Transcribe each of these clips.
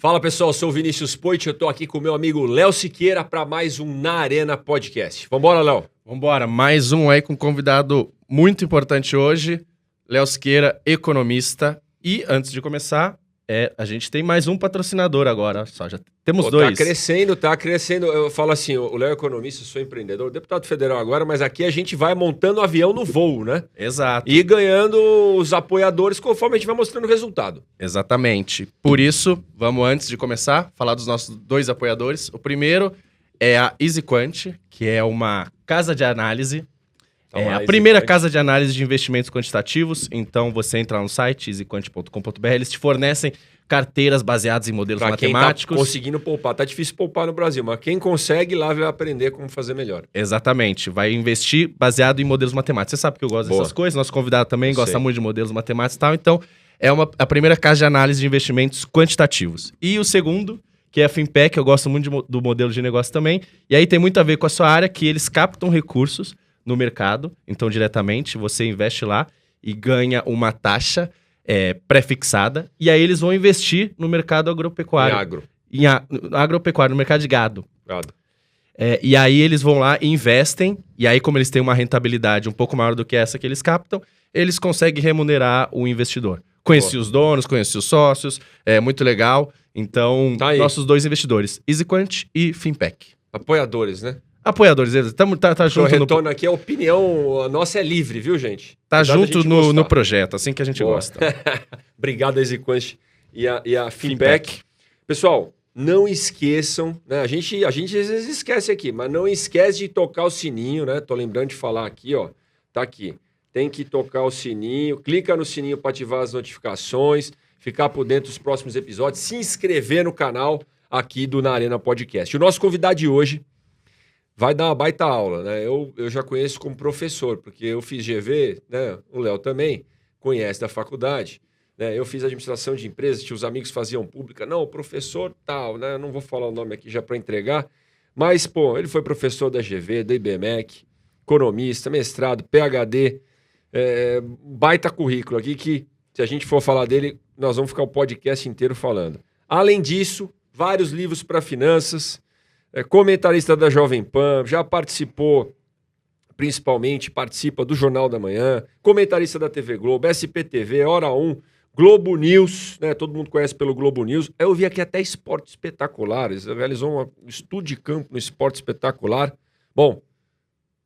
Fala pessoal, sou o Vinícius Poit, eu tô aqui com o meu amigo Léo Siqueira para mais um Na Arena Podcast. Vambora, Léo? Vambora, mais um aí com um convidado muito importante hoje, Léo Siqueira, economista. E antes de começar, a gente tem mais um patrocinador agora, só já temos dois. Tá crescendo. Eu falo assim, o Léo é economista, sou empreendedor, deputado federal agora, mas aqui a gente vai montando o avião no voo, né? Exato. E ganhando os apoiadores conforme a gente vai mostrando o resultado. Exatamente. Por isso, vamos antes de começar, falar dos nossos dois apoiadores. O primeiro é a EasyQuant, que é uma casa de análise. É a primeira casa de análise de investimentos quantitativos. Então, você entra no site easyquant.com.br, eles te fornecem carteiras baseadas em modelos matemáticos. Quem tá conseguindo poupar. Tá difícil poupar no Brasil, mas quem consegue lá vai aprender como fazer melhor. Exatamente. Vai investir baseado em modelos matemáticos. Você sabe que eu gosto dessas coisas. Nosso convidado também gosta muito de modelos matemáticos e tal. Então, é a primeira casa de análise de investimentos quantitativos. E o segundo, que é a Finpack, eu gosto muito do modelo de negócio também. E aí tem muito a ver com a sua área, que eles captam recursos no mercado. Então, diretamente, você investe lá e ganha uma taxa pré-fixada. E aí eles vão investir no mercado agropecuário. Agropecuário, no mercado de gado. E aí eles vão lá e investem. E aí, como eles têm uma rentabilidade um pouco maior do que essa que eles captam, eles conseguem remunerar o investidor. Conheci os donos, conheci os sócios. É muito legal. Então, nossos dois investidores, EasyQuant e Finpack. Apoiadores, né? Apoiadores, eles tá junto. O retorno aqui, a opinião nossa é livre, viu, gente? Tá junto no projeto, assim que a gente gosta. Obrigado, EasyQuant e a Finpack. Pessoal, não esqueçam, né? A gente às vezes esquece aqui, mas não esquece de tocar o sininho, né? Tô lembrando de falar aqui, ó. Tá aqui. Tem que tocar o sininho, clica no sininho para ativar as notificações, ficar por dentro dos próximos episódios, se inscrever no canal aqui do Na Arena Podcast. O nosso convidado de hoje vai dar uma baita aula, né? Eu já conheço como professor, porque eu fiz GV, né? O Léo também conhece da faculdade, né? Eu fiz administração de empresas, tinha os amigos que faziam pública. Não, o professor tal, né? Eu não vou falar o nome aqui já para entregar, mas, pô, ele foi professor da GV, da IBMEC, economista, mestrado, PhD, baita currículo aqui que, se a gente for falar dele, nós vamos ficar o podcast inteiro falando. Além disso, vários livros para finanças, comentarista da Jovem Pan, já participou, participa do Jornal da Manhã, comentarista da TV Globo, SPTV, Hora 1, Globo News, né? Todo mundo conhece pelo Globo News. Eu vi aqui até Esporte Espetacular, eles realizou um estudo de campo no Esporte Espetacular. Bom,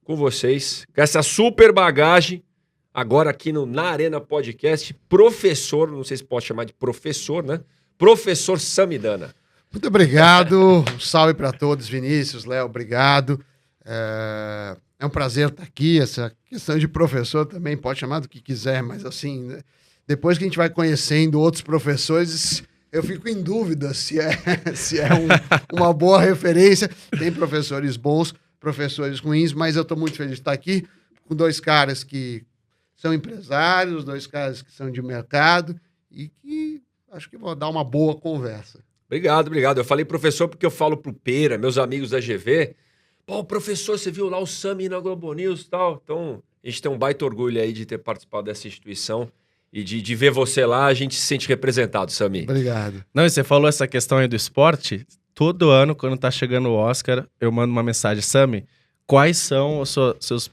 com vocês, com essa super bagagem, agora aqui no Na Arena Podcast, professor, não sei se pode chamar de professor, né? Professor Samidana. Muito obrigado, um salve para todos, Vinícius, Léo, obrigado. É um prazer estar aqui, essa questão de professor também pode chamar do que quiser, mas assim, né? Depois que a gente vai conhecendo outros professores, eu fico em dúvida se é uma boa referência. Tem professores bons, professores ruins, mas eu estou muito feliz de estar aqui com dois caras que são empresários, dois caras que são de mercado e que acho que vou dar uma boa conversa. Obrigado. Eu falei professor porque eu falo pro Pera, meus amigos da GV. Pô, professor, você viu lá o Sami na Globo News e tal? Então, a gente tem um baita orgulho aí de ter participado dessa instituição e de ver você lá, a gente se sente representado, Sami. Obrigado. Não, e você falou essa questão aí do esporte. Todo ano, quando tá chegando o Oscar, eu mando uma mensagem, Sami, quais são os seus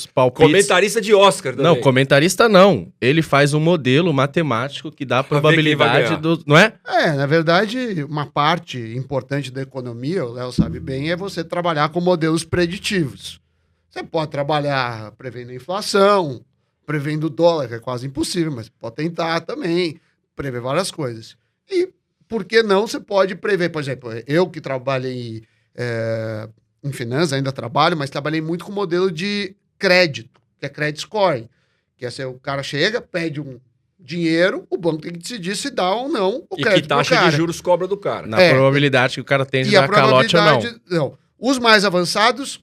palpites? Comentarista de Oscar também. Não, comentarista não. Ele faz um modelo matemático que dá a probabilidade do... Não é? Na verdade, uma parte importante da economia, o Léo sabe bem, é você trabalhar com modelos preditivos. Você pode trabalhar prevendo a inflação, prevendo o dólar, que é quase impossível, mas pode tentar também prever várias coisas. E, por que não, você pode prever, por exemplo, eu que trabalhei em finanças, ainda trabalho, mas trabalhei muito com modelo de crédito, que é credit scoring, que é assim, o cara chega, pede um dinheiro, o banco tem que decidir se dá ou não o crédito pro cara. E que taxa de juros cobra do cara. Na probabilidade que o cara tem de dar calote ou não. Os mais avançados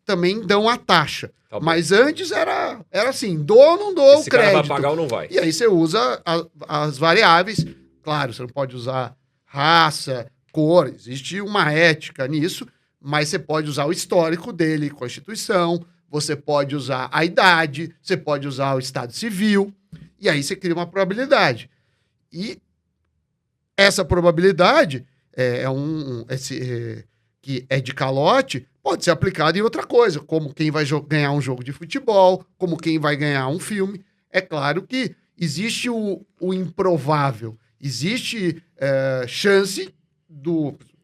também dão a taxa. Tá, mas antes era assim, dou ou não dou o crédito. Cara vai pagar ou não vai. E aí você usa as variáveis. Claro, você não pode usar raça, cor, existe uma ética nisso, mas você pode usar o histórico dele, Constituição, você pode usar a idade, você pode usar o estado civil, e aí você cria uma probabilidade. E essa probabilidade que é de calote, pode ser aplicada em outra coisa, como quem vai ganhar um jogo de futebol, como quem vai ganhar um filme. É claro que existe o improvável, existe chance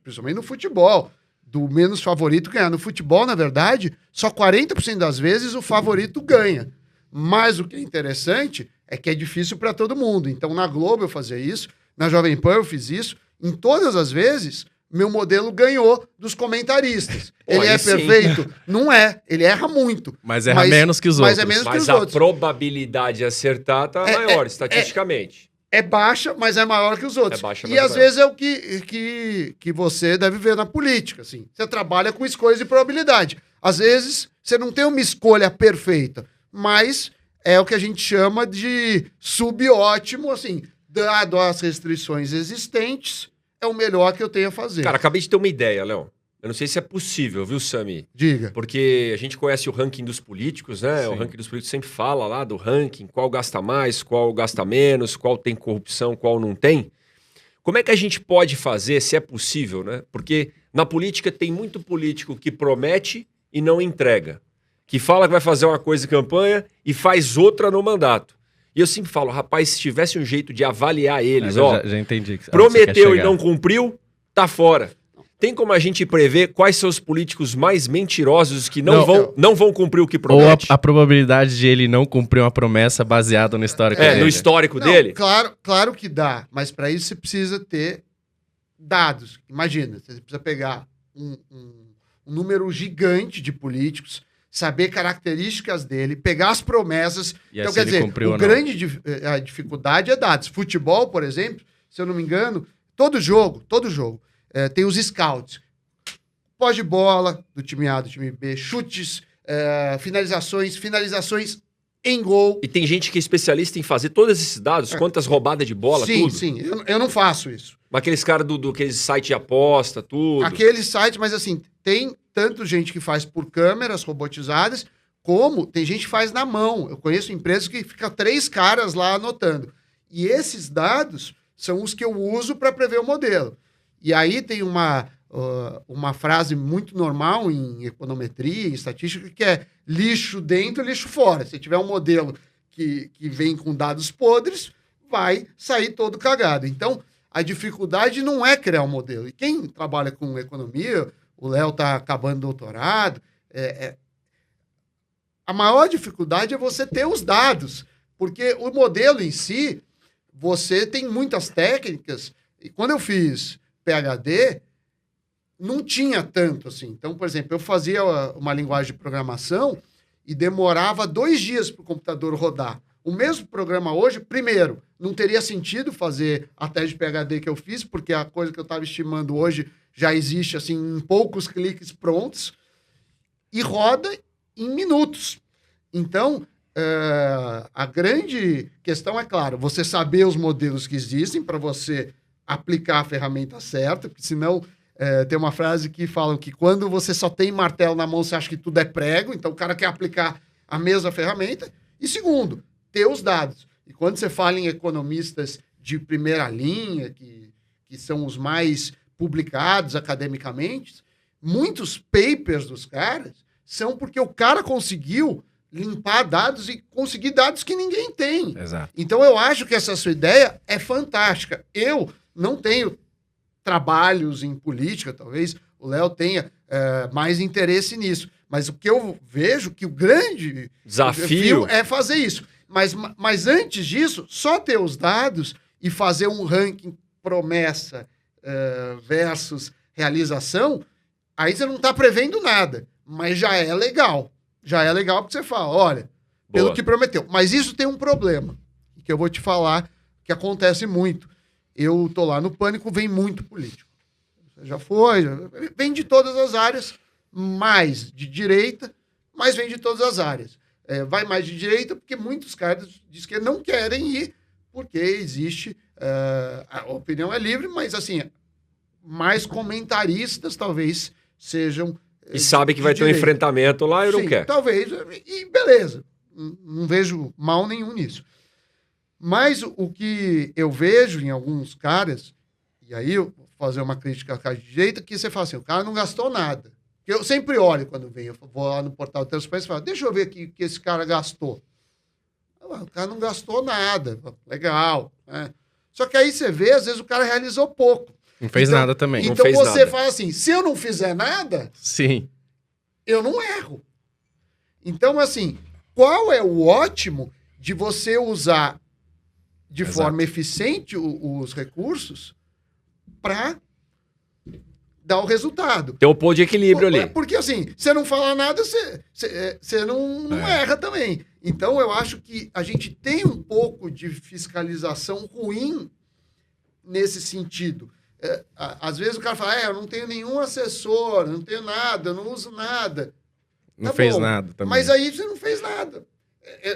principalmente no futebol, do menos favorito ganhar. No futebol, na verdade, só 40% das vezes o favorito ganha. Mas o que é interessante é que é difícil para todo mundo. Então, na Globo eu fazia isso, na Jovem Pan eu fiz isso. Em todas as vezes, meu modelo ganhou dos comentaristas. Ele é perfeito? Não é. Ele erra muito. Mas erra menos que os outros. Mas a probabilidade de acertar tá maior, estatisticamente. É baixa, mas é maior que os outros. E às vezes é o que você deve ver na política. Assim. Você trabalha com escolhas de probabilidade. Às vezes, você não tem uma escolha perfeita, mas é o que a gente chama de subótimo, assim, dado as restrições existentes, é o melhor que eu tenho a fazer. Cara, acabei de ter uma ideia, Léo. Eu não sei se é possível, viu, Sami? Diga. Porque a gente conhece o ranking dos políticos, né? Sim. O ranking dos políticos sempre fala lá do ranking, qual gasta mais, qual gasta menos, qual tem corrupção, qual não tem. Como é que a gente pode fazer, se é possível, né? Porque na política tem muito político que promete e não entrega. Que fala que vai fazer uma coisa em campanha e faz outra no mandato. E eu sempre falo, rapaz, se tivesse um jeito de avaliar eles, já entendi. Prometeu e não cumpriu, tá fora. Tem como a gente prever quais são os políticos mais mentirosos que não vão cumprir o que promete? Ou a probabilidade de ele não cumprir uma promessa baseada no histórico dele? No histórico dele? Claro que dá, mas para isso você precisa ter dados. Imagina, você precisa pegar um número gigante de políticos, saber características dele, pegar as promessas. Então, quer dizer, a dificuldade é dados. Futebol, por exemplo, se eu não me engano, todo jogo, tem os scouts. Pós de bola do time A, do time B, chutes, finalizações em gol. E tem gente que é especialista em fazer todos esses dados, quantas roubadas de bola, tudo. Sim, eu não faço isso. Mas aqueles caras aqueles sites de aposta, tudo. Aqueles sites, mas assim, tem tanto gente que faz por câmeras robotizadas, como tem gente que faz na mão. Eu conheço empresas que ficam 3 caras lá anotando. E esses dados são os que eu uso para prever o modelo. E aí tem uma frase muito normal em econometria, em estatística, que é lixo dentro e lixo fora. Se tiver um modelo que vem com dados podres, vai sair todo cagado. Então, a dificuldade não é criar um modelo. E quem trabalha com economia, o Léo está acabando doutorado, a maior dificuldade é você ter os dados, porque o modelo em si, você tem muitas técnicas, e quando eu fiz PhD, não tinha tanto assim. Então, por exemplo, eu fazia uma linguagem de programação e demorava 2 dias para o computador rodar. O mesmo programa hoje, primeiro, não teria sentido fazer a tese de PhD que eu fiz, porque a coisa que eu estava estimando hoje já existe assim em poucos cliques prontos e roda em minutos. Então, a grande questão é, claro, você saber os modelos que existem para você aplicar a ferramenta certa, porque senão tem uma frase que falam que quando você só tem martelo na mão, você acha que tudo é prego, então o cara quer aplicar a mesma ferramenta. E segundo, ter os dados. E quando você fala em economistas de primeira linha, que são os mais publicados academicamente, muitos papers dos caras são porque o cara conseguiu limpar dados e conseguir dados que ninguém tem. Exato. Então eu acho que essa sua ideia é fantástica. Eu não tenho trabalhos em política, talvez o Léo tenha mais interesse nisso. Mas o que eu vejo que o grande desafio é fazer isso. Mas antes disso, só ter os dados e fazer um ranking promessa versus realização, aí você não está prevendo nada. Mas já é legal. Já é legal porque você fala, olha, pelo que prometeu. Mas isso tem um problema, que eu vou te falar, que acontece muito. Eu tô lá no Pânico, vem muito político. Já foi, vem de todas as áreas, mais de direita, mas vem de todas as áreas. Vai mais de direita porque muitos caras de esquerda não querem ir, porque existe... a opinião é livre, mas assim, mais comentaristas talvez sejam... E sabe que vai ter um enfrentamento lá e não quer. Talvez, e beleza. Não vejo mal nenhum nisso. Mas o que eu vejo em alguns caras E aí, eu vou fazer uma crítica à cara de direita, que você fala assim, o cara não gastou nada. Eu sempre olho quando vem, eu vou lá no portal de transparência e falo, deixa eu ver aqui o que esse cara gastou. O cara não gastou nada. Legal. Né? Só que aí você vê, às vezes o cara realizou pouco. Não fez nada também. Então não você nada. fala assim, se eu não fizer nada, sim, eu não erro. Então, assim, qual é o ótimo de você usar de forma eficiente os recursos para dar o resultado? Tem um ponto de equilíbrio ali. Porque, assim, você não fala nada, você não erra também. Então, eu acho que a gente tem um pouco de fiscalização ruim nesse sentido. Às vezes o cara fala, eu não tenho nenhum assessor, não tenho nada, eu não uso nada. Não fez nada também. Mas aí você não fez nada.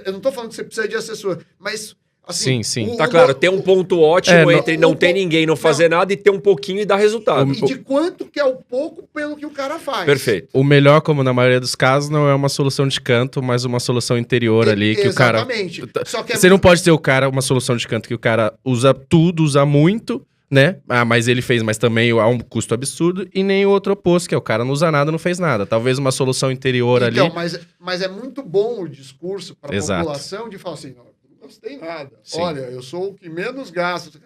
Eu não estou falando que você precisa de assessor, mas... Assim, sim. Tá claro, tem um ponto ótimo entre não ter ninguém, não fazer nada e ter um pouquinho e dar resultado. E de quanto que é o pouco pelo que o cara faz. Perfeito. O melhor, como na maioria dos casos, não é uma solução de canto, mas uma solução interior ali que Exatamente. o cara... Só que você não pode ter uma solução de canto que o cara usa tudo, usa muito, né? Mas ele fez, mas também há um custo absurdo, e nem o outro oposto, que é o cara não usa nada, não fez nada. Talvez uma solução interior ali... Mas é muito bom o discurso para a população de falar assim... Não gastei nada. Sim. Olha, eu sou o que menos gasta.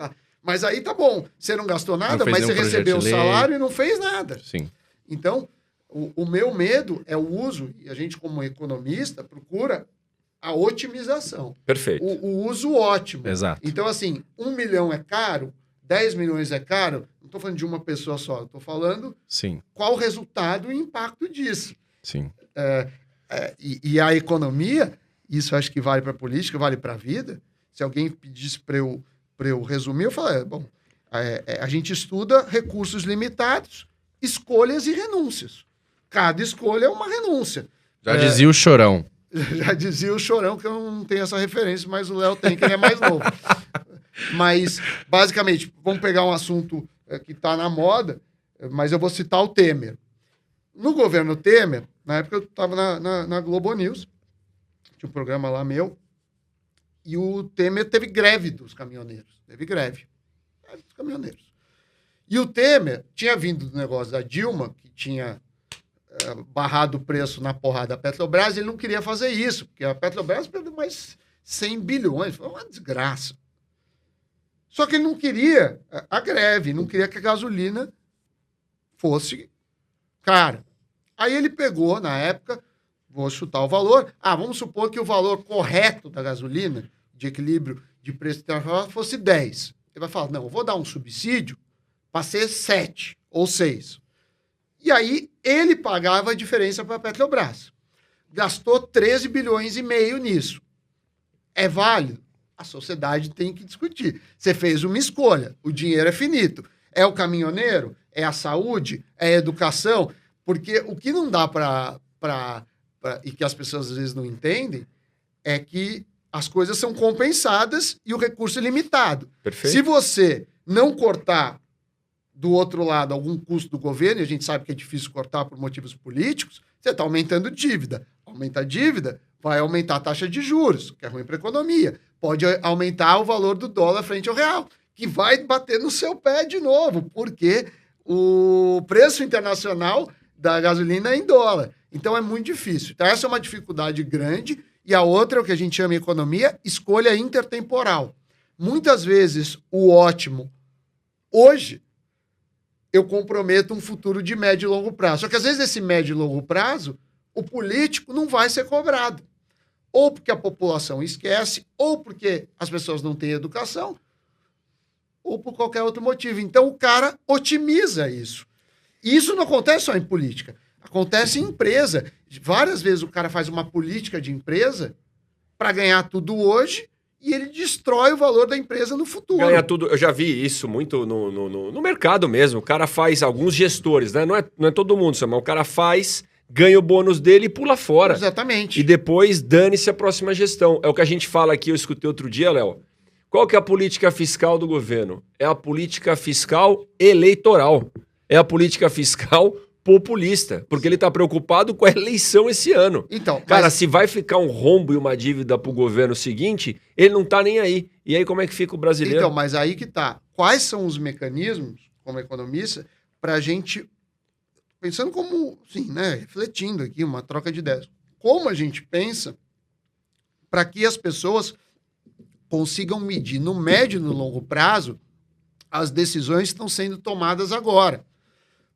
Mas aí tá bom. Você não gastou nada, mas você recebeu o salário e não fez nada. Sim. Então, o meu medo é o uso, e a gente, como economista, procura a otimização. Perfeito. O uso ótimo. Exato. Então, assim, 1 milhão é caro, 10 milhões é caro, não estou falando de uma pessoa só, estou falando qual o resultado e o impacto disso. Sim. E a economia... Isso acho que vale para a política, vale para a vida. Se alguém pedisse para eu resumir, eu falaria, a gente estuda recursos limitados, escolhas e renúncias. Cada escolha é uma renúncia. Já dizia o Chorão. Já dizia o Chorão, que eu não tenho essa referência, mas o Léo tem, que ele é mais novo. Mas, basicamente, vamos pegar um assunto que está na moda, mas eu vou citar o Temer. No governo Temer, na época eu estava na Globo News, tinha um programa lá meu, e o Temer teve greve dos caminhoneiros. Teve greve dos caminhoneiros. E o Temer tinha vindo do negócio da Dilma, que tinha barrado o preço na porrada da Petrobras, e ele não queria fazer isso, porque a Petrobras perdeu mais 100 bilhões. Foi uma desgraça. Só que ele não queria a greve, não queria que a gasolina fosse cara. Aí ele pegou, na época... Vou chutar o valor. Vamos supor que o valor correto da gasolina, de equilíbrio de preço internacional, fosse 10. Ele vai falar, não, eu vou dar um subsídio para ser 7 ou 6. E aí ele pagava a diferença para a Petrobras. Gastou 13 bilhões e meio nisso. É válido? A sociedade tem que discutir. Você fez uma escolha, o dinheiro é finito. É o caminhoneiro? É a saúde? É a educação? Porque o que não dá e que as pessoas às vezes não entendem, é que as coisas são compensadas e o recurso é limitado. Perfeito. Se você não cortar do outro lado algum custo do governo, e a gente sabe que é difícil cortar por motivos políticos, você está aumentando dívida. Aumenta a dívida, vai aumentar a taxa de juros, que é ruim para a economia. Pode aumentar o valor do dólar frente ao real, que vai bater no seu pé de novo, porque o preço internacional da gasolina é em dólar. Então é muito difícil. Então essa é uma dificuldade grande. E a outra, o que a gente chama em economia, escolha intertemporal. Muitas vezes o ótimo, hoje, eu comprometo um futuro de médio e longo prazo. Só que às vezes esse médio e longo prazo, o político não vai ser cobrado. Ou porque a população esquece, ou porque as pessoas não têm educação, ou por qualquer outro motivo. Então o cara otimiza isso. E isso não acontece só em política. Acontece em empresa. Várias vezes o cara faz uma política de empresa para ganhar tudo hoje e ele destrói o valor da empresa no futuro. Ganha tudo. Eu já vi isso muito no mercado mesmo. O cara faz, alguns gestores, né? Não é todo mundo, mas o cara faz, ganha o bônus dele e pula fora. Exatamente. E depois dane-se a próxima gestão. É o que a gente fala aqui, eu escutei outro dia, Léo. Qual que é a política fiscal do governo? É a política fiscal eleitoral. É a política fiscal populista, porque ele está preocupado com a eleição esse ano. Então, cara, se vai ficar um rombo e uma dívida para o governo seguinte, ele não está nem aí. E aí como é que fica o brasileiro? Então, mas aí que tá. quais são os mecanismos, como economista, para a gente, pensando como, sim, né, refletindo aqui, uma troca de ideias, como a gente pensa para que as pessoas consigam medir no médio e no longo prazo as decisões que estão sendo tomadas agora.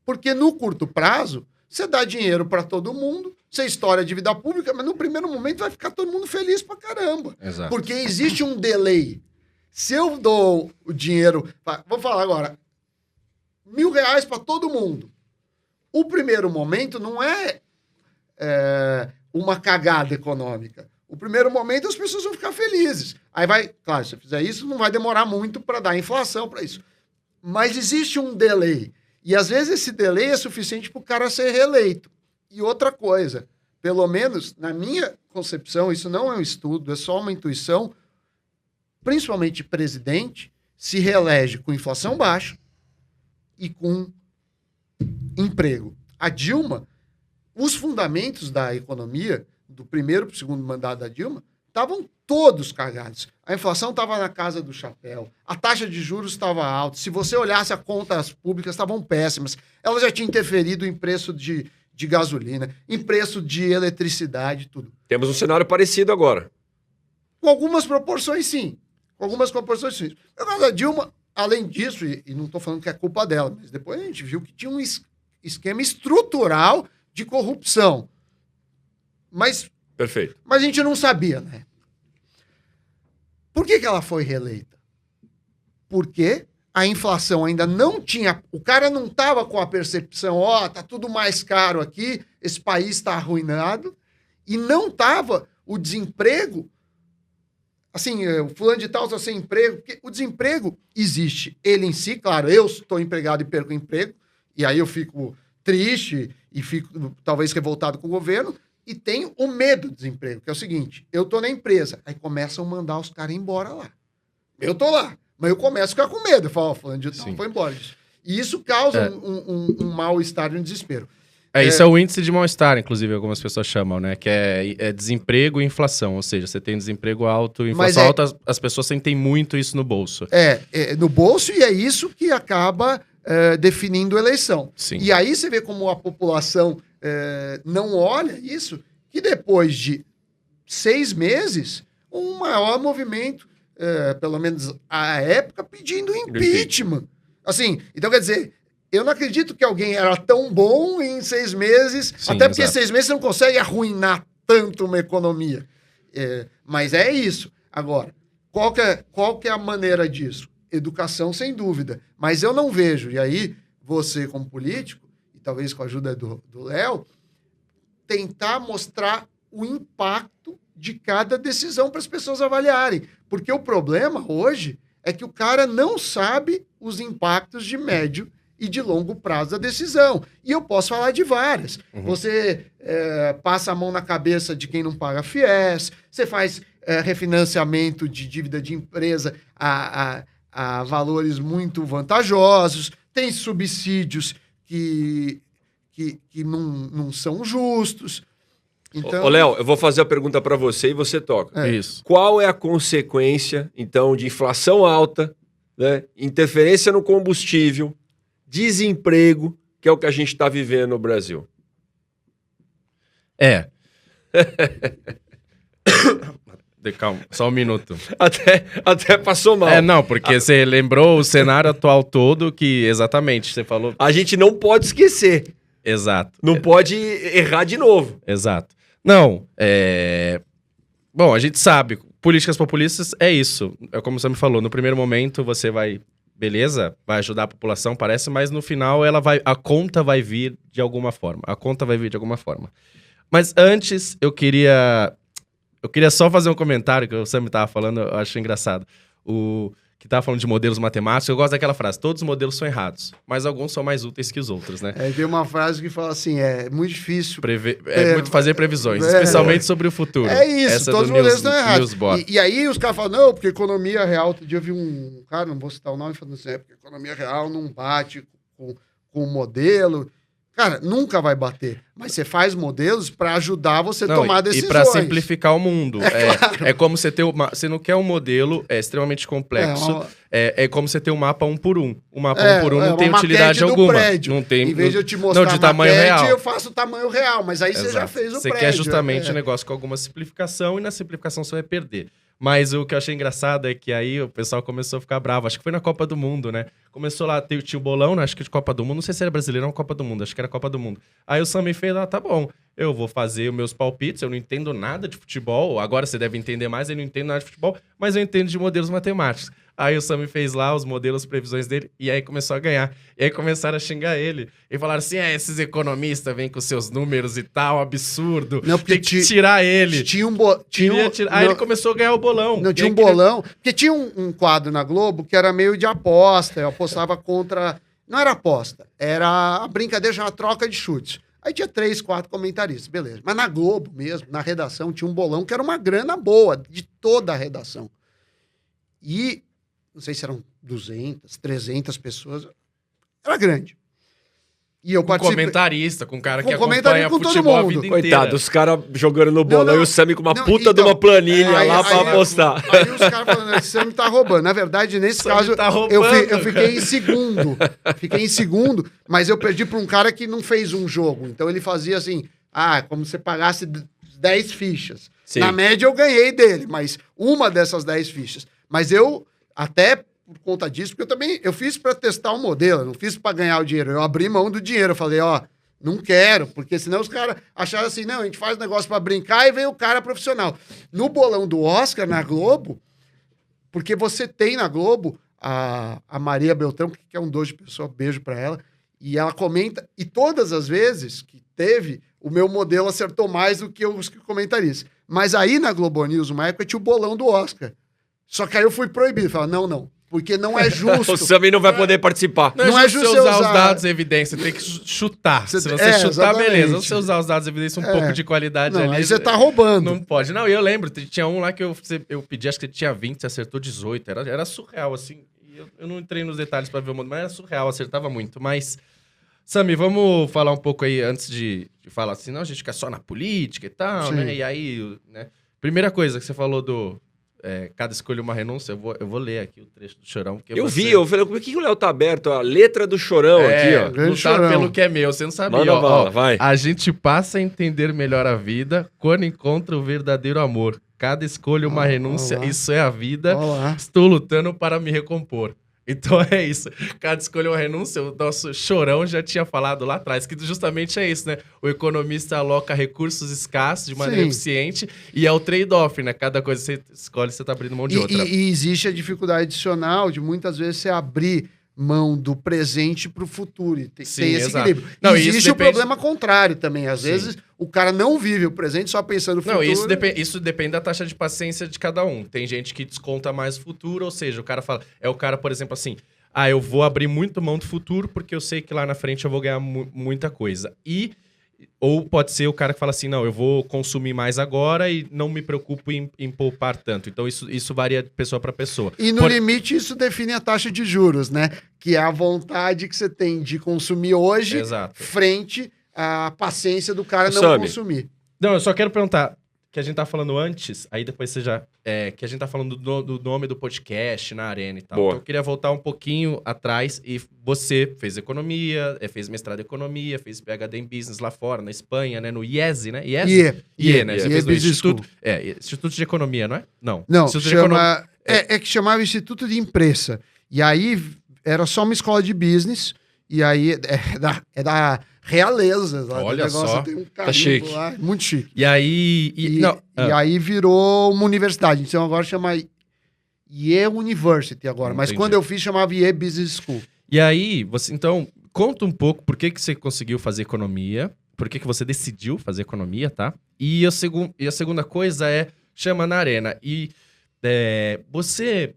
Porque no curto prazo, você dá dinheiro para todo mundo, você estoura a dívida pública, mas no primeiro momento vai ficar todo mundo feliz pra caramba. Exato. Porque existe um delay. Se eu dou o dinheiro... Vou falar agora. R$1.000 para todo mundo. O primeiro momento não é uma cagada econômica. O primeiro momento as pessoas vão ficar felizes. Aí vai... Claro, se eu fizer isso, não vai demorar muito para dar inflação para isso. Mas existe um delay. E às vezes esse delay é suficiente para o cara ser reeleito. E outra coisa, pelo menos na minha concepção, isso não é um estudo, é só uma intuição, principalmente presidente, se reelege com inflação baixa e com emprego. A Dilma, os fundamentos da economia, do primeiro para o segundo mandato da Dilma, estavam todos cagados. A inflação estava na casa do chapéu, a taxa de juros estava alta, se você olhasse as contas públicas estavam péssimas, ela já tinha interferido em preço de gasolina, em preço de eletricidade, tudo. Temos um cenário parecido agora. Com algumas proporções, sim. Com algumas proporções, sim. Agora, a Dilma, além disso, e não estou falando que é culpa dela, mas depois a gente viu que tinha um esquema estrutural de corrupção. Perfeito. Mas a gente não sabia, né? Por que ela foi reeleita? Porque a inflação ainda não tinha... O cara não estava com a percepção, tá tudo mais caro aqui, esse país está arruinado, e não estava o desemprego... Assim, o fulano de tal está sem emprego, porque o desemprego existe. Ele em si, claro, eu estou empregado e perco o emprego, e aí eu fico triste e fico talvez revoltado com o governo, e tenho o medo do desemprego, que é o seguinte, eu estou na empresa, aí começam a mandar os caras embora lá. Eu estou lá, mas eu começo a ficar com medo, eu falo, fulano de tal, foi embora. E isso causa um mal-estar e um desespero. Isso é o índice de mal-estar, inclusive, algumas pessoas chamam, né? Que é desemprego e inflação. Ou seja, você tem desemprego alto e inflação alta, as pessoas sentem muito isso no bolso. No bolso, e é isso que acaba definindo a eleição. Sim. E aí você vê como a população não olha isso, que depois de 6 meses, um maior movimento, pelo menos à época, pedindo impeachment. Assim, então quer dizer... Eu não acredito que alguém era tão bom em 6 meses, sim, até porque exato. 6 meses você não consegue arruinar tanto uma economia. Mas é isso. Agora, qual que é a maneira disso? Educação, sem dúvida. Mas eu não vejo, e aí você como político, e talvez com a ajuda do Léo, tentar mostrar o impacto de cada decisão para as pessoas avaliarem. Porque o problema hoje é que o cara não sabe os impactos de médio e de longo prazo da decisão. E eu posso falar de várias. Uhum. Você passa a mão na cabeça de quem não paga FIES, você faz refinanciamento de dívida de empresa a valores muito vantajosos, tem subsídios que não são justos. Então... Léo, eu vou fazer a pergunta para você e você toca. Isso. Qual é a consequência, então, de inflação alta, né, interferência no combustível, desemprego, que é o que a gente está vivendo no Brasil? Calma, só um minuto. Até passou mal. Não, porque você lembrou o cenário atual todo que, exatamente, você falou... A gente não pode esquecer. Exato. Não pode errar de novo. Exato. Não, Bom, a gente sabe, políticas populistas é isso. É como você me falou, no primeiro momento você vai... Beleza, vai ajudar a população, parece, mas no final a conta vai vir de alguma forma. Mas antes, eu queria só fazer um comentário que o Sam estava falando, eu acho engraçado. Que estava falando de modelos matemáticos, eu gosto daquela frase, todos os modelos são errados, mas alguns são mais úteis que os outros, né? Tem uma frase que fala assim, é muito difícil... muito fazer previsões, especialmente sobre o futuro. É isso, todos os modelos estão errados. E aí os caras falam, não, porque economia real... Outro dia eu vi um cara, não vou citar o nome, falando assim, porque economia real não bate com o modelo. Cara, nunca vai bater. Mas você faz modelos para ajudar você a tomar decisões. E para simplificar o mundo. Claro. É como você ter você não quer um modelo extremamente complexo. É como você ter um mapa 1 por 1. O mapa 1 por 1 não tem utilidade alguma. Prédio. Não tem. Em vez de eu te mostrar de tamanho real. eu faço o tamanho real. Mas aí você já fez o prédio. Você quer justamente um negócio com alguma simplificação e na simplificação você vai perder. Mas o que eu achei engraçado é que aí o pessoal começou a ficar bravo. Acho que foi na Copa do Mundo, né? Começou lá, tinha o bolão, né? Acho que de Copa do Mundo. Não sei se era brasileiro ou Copa do Mundo. Acho que era Copa do Mundo. Aí o Sami fez lá, tá bom. Eu vou fazer os meus palpites. Eu não entendo nada de futebol. Agora você deve entender mais. Eu não entendo nada de futebol. Mas eu entendo de modelos matemáticos. Aí o Sami fez lá os modelos, previsões dele. E aí começou a ganhar. E aí começaram a xingar ele. E falaram assim, esses economistas vêm com seus números e tal, absurdo. Não, tem que tirar ele. Aí ele começou a ganhar o bolão. Não, tinha um bolão. Porque tinha um quadro na Globo que era meio de aposta. Eu apostava contra... Não era aposta. Era a brincadeira, uma troca de chutes. Aí tinha 3, 4 comentaristas, beleza. Mas na Globo mesmo, na redação, tinha um bolão que era uma grana boa, de toda a redação. E, não sei se eram 200, 300 pessoas, era grande. E eu participei... Com comentarista, com um cara que acompanha com futebol a vida inteira. Coitado, os caras jogando no bolão e o Sami com uma puta de uma planilha lá pra apostar. Aí os caras falando, esse Sami tá roubando. Na verdade, nesse caso, tá eu fiquei em segundo. Fiquei em segundo, mas eu perdi pra um cara que não fez um jogo. Então ele fazia assim, como se pagasse 10 fichas. Sim. Na média eu ganhei dele, mas uma dessas 10 fichas. Mas eu, até... por conta disso, porque eu fiz para testar o modelo, não fiz para ganhar o dinheiro. Eu abri mão do dinheiro, eu falei, não quero, porque senão os caras acharam assim, não, a gente faz negócio para brincar e vem o cara profissional. No bolão do Oscar, na Globo, porque você tem na Globo a Maria Beltrão, que é um doce de pessoa, beijo para ela, e ela comenta, e todas as vezes que teve, o meu modelo acertou mais do que os comentaristas. Mas aí na Globo News, uma época, tinha o bolão do Oscar. Só que aí eu fui proibido, falei, não. Porque não é justo. O Sami não vai poder participar. Não é justo você usar os dados e evidência, você tem que chutar. Se você chutar, exatamente. Beleza. Se você usar os dados e evidência, um pouco de qualidade ali. Aí você tá roubando. Não pode. Não, e eu lembro, tinha um lá que eu pedi, acho que tinha 20, você acertou 18. Era surreal, assim. E eu não entrei nos detalhes pra ver o mundo, mas era surreal, acertava muito. Mas, Sami, vamos falar um pouco aí, antes de falar assim, não, a gente fica só na política e tal, né? E aí, né? Primeira coisa que você falou cada escolha uma renúncia, eu vou ler aqui o trecho do Chorão. Eu falei, por que o Léo tá aberto? A letra do Chorão aqui, ó. Lutar pelo que é meu, você não sabia. Manda bala, vai. A gente passa a entender melhor a vida quando encontra o verdadeiro amor. Cada escolha uma renúncia, isso é a vida. Estou lutando para me recompor. Então é isso. Cada escolha uma renúncia, o nosso Chorão já tinha falado lá atrás, que justamente é isso, né? O economista aloca recursos escassos de maneira eficiente e é o trade-off, né? Cada coisa que você escolhe, você tá abrindo mão de outra. E existe a dificuldade adicional de muitas vezes você abrir mão do presente para o futuro. Tem esse equilíbrio. Não, existe o problema contrário também. Às vezes, o cara não vive o presente só pensando no futuro. Não, isso depende da taxa de paciência de cada um. Tem gente que desconta mais o futuro, ou seja, o cara fala... o cara, por exemplo, assim... eu vou abrir muito mão do futuro porque eu sei que lá na frente eu vou ganhar muita coisa. Ou pode ser o cara que fala assim, não, eu vou consumir mais agora e não me preocupo em poupar tanto. Então, isso varia de pessoa para pessoa. E no limite, isso define a taxa de juros, né? Que é a vontade que você tem de consumir hoje frente à paciência do cara não consumir. Não, eu só quero perguntar, que a gente tá falando antes, aí depois você já... que a gente tá falando do nome do podcast na Arena e tal. Boa. Então eu queria voltar um pouquinho atrás. E você fez economia, fez mestrado em economia, fez PhD em business lá fora, na Espanha, né? No IESE, né? IE, né? Você fez no Instituto... Instituto de Economia, não é? Não. Chama... que chamava Instituto de Imprensa. E aí era só uma escola de business. E aí é da realeza. Lá, olha só, tem um tá chique. Lá, muito chique. E aí... E aí virou uma universidade. Então agora chama IE University agora. Mas quando eu fiz, chamava IE Business School. E aí, você então, conta um pouco por que você conseguiu fazer economia, por que você decidiu fazer economia, tá? E a segunda coisa chama na Arena. E você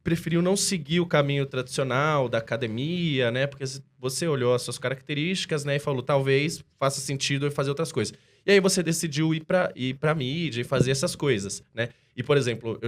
preferiu não seguir o caminho tradicional da academia, né? Porque você olhou as suas características, né? E falou, talvez faça sentido eu fazer outras coisas. E aí você decidiu ir pra mídia e fazer essas coisas, né? E, por exemplo,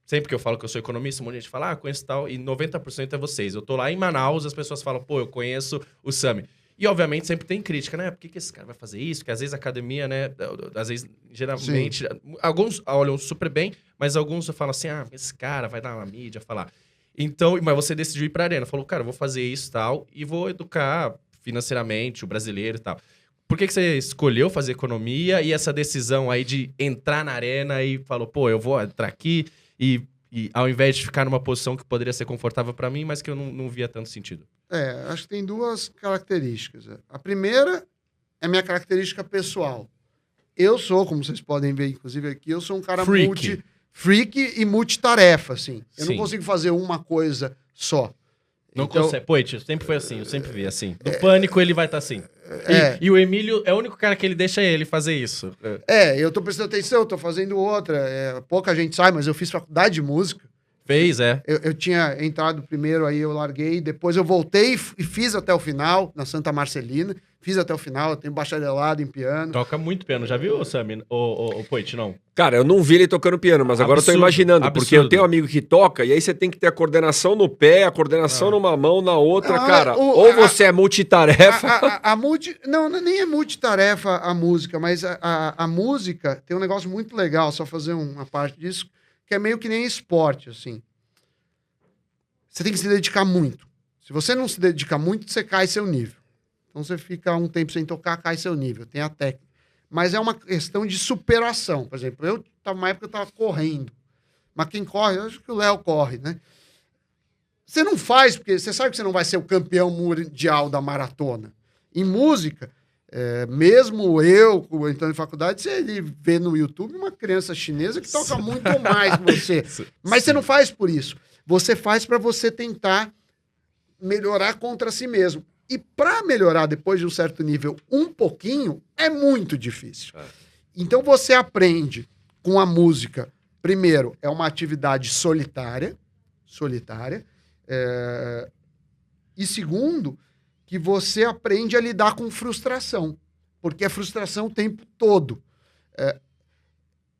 sempre que eu falo que eu sou economista, um monte de gente fala, conheço tal, e 90% é vocês. Eu tô lá em Manaus, as pessoas falam, eu conheço o Sami. E, obviamente, sempre tem crítica, né? Por que esse cara vai fazer isso? Porque, às vezes, a academia, né? Às vezes, geralmente... Sim. Alguns olham super bem, mas alguns falam assim, esse cara vai dar uma mídia, falar. Então, mas você decidiu ir pra arena. Falou, cara, eu vou fazer isso e tal, e vou educar financeiramente o brasileiro e tal. Por que você escolheu fazer economia e essa decisão aí de entrar na arena e falou, pô, eu vou entrar aqui e ao invés de ficar numa posição que poderia ser confortável para mim, mas que eu não via tanto sentido? Acho que tem duas características. A primeira é minha característica pessoal. Eu sou, como vocês podem ver, inclusive aqui, eu sou um cara freak e multitarefa, assim. Eu não consigo fazer uma coisa só. Não consegue. Pô, sempre foi assim, eu sempre vi assim. No Pânico ele vai estar assim. E o Emílio é o único cara que ele deixa ele fazer isso. Eu tô prestando atenção, tô fazendo outra. Pouca gente sabe, mas eu fiz faculdade de música. Eu tinha entrado primeiro, aí eu larguei, depois eu voltei e fiz até o final, na Santa Marcelina. Fiz até o final, eu tenho bacharelado em piano. Toca muito piano, já viu, Sam? O Poit, não? Cara, eu não vi ele tocando piano, mas agora eu tô imaginando, porque eu tenho um amigo que toca, e aí você tem que ter a coordenação no pé, a coordenação numa mão, na outra, cara. Ou você é multitarefa... Não, nem é multitarefa a música, mas a música tem um negócio muito legal, só fazer uma parte disso, que é meio que nem esporte, assim. Você tem que se dedicar muito. Se você não se dedica muito, você cai seu nível. Então você fica um tempo sem tocar, cai seu nível, tem a técnica. Mas é uma questão de superação. Por exemplo, uma época eu estava correndo. Mas quem corre, eu acho que o Léo corre, né? Você não faz, porque você sabe que você não vai ser o campeão mundial da maratona. Em música, mesmo eu, entrando em faculdade, você vê no YouTube uma criança chinesa que toca muito mais que você. Mas você não faz por isso. Você faz para você tentar melhorar contra si mesmo. E para melhorar depois de um certo nível um pouquinho, é muito difícil. Então você aprende com a música. Primeiro, é uma atividade solitária. E segundo, que você aprende a lidar com frustração. Porque é frustração o tempo todo.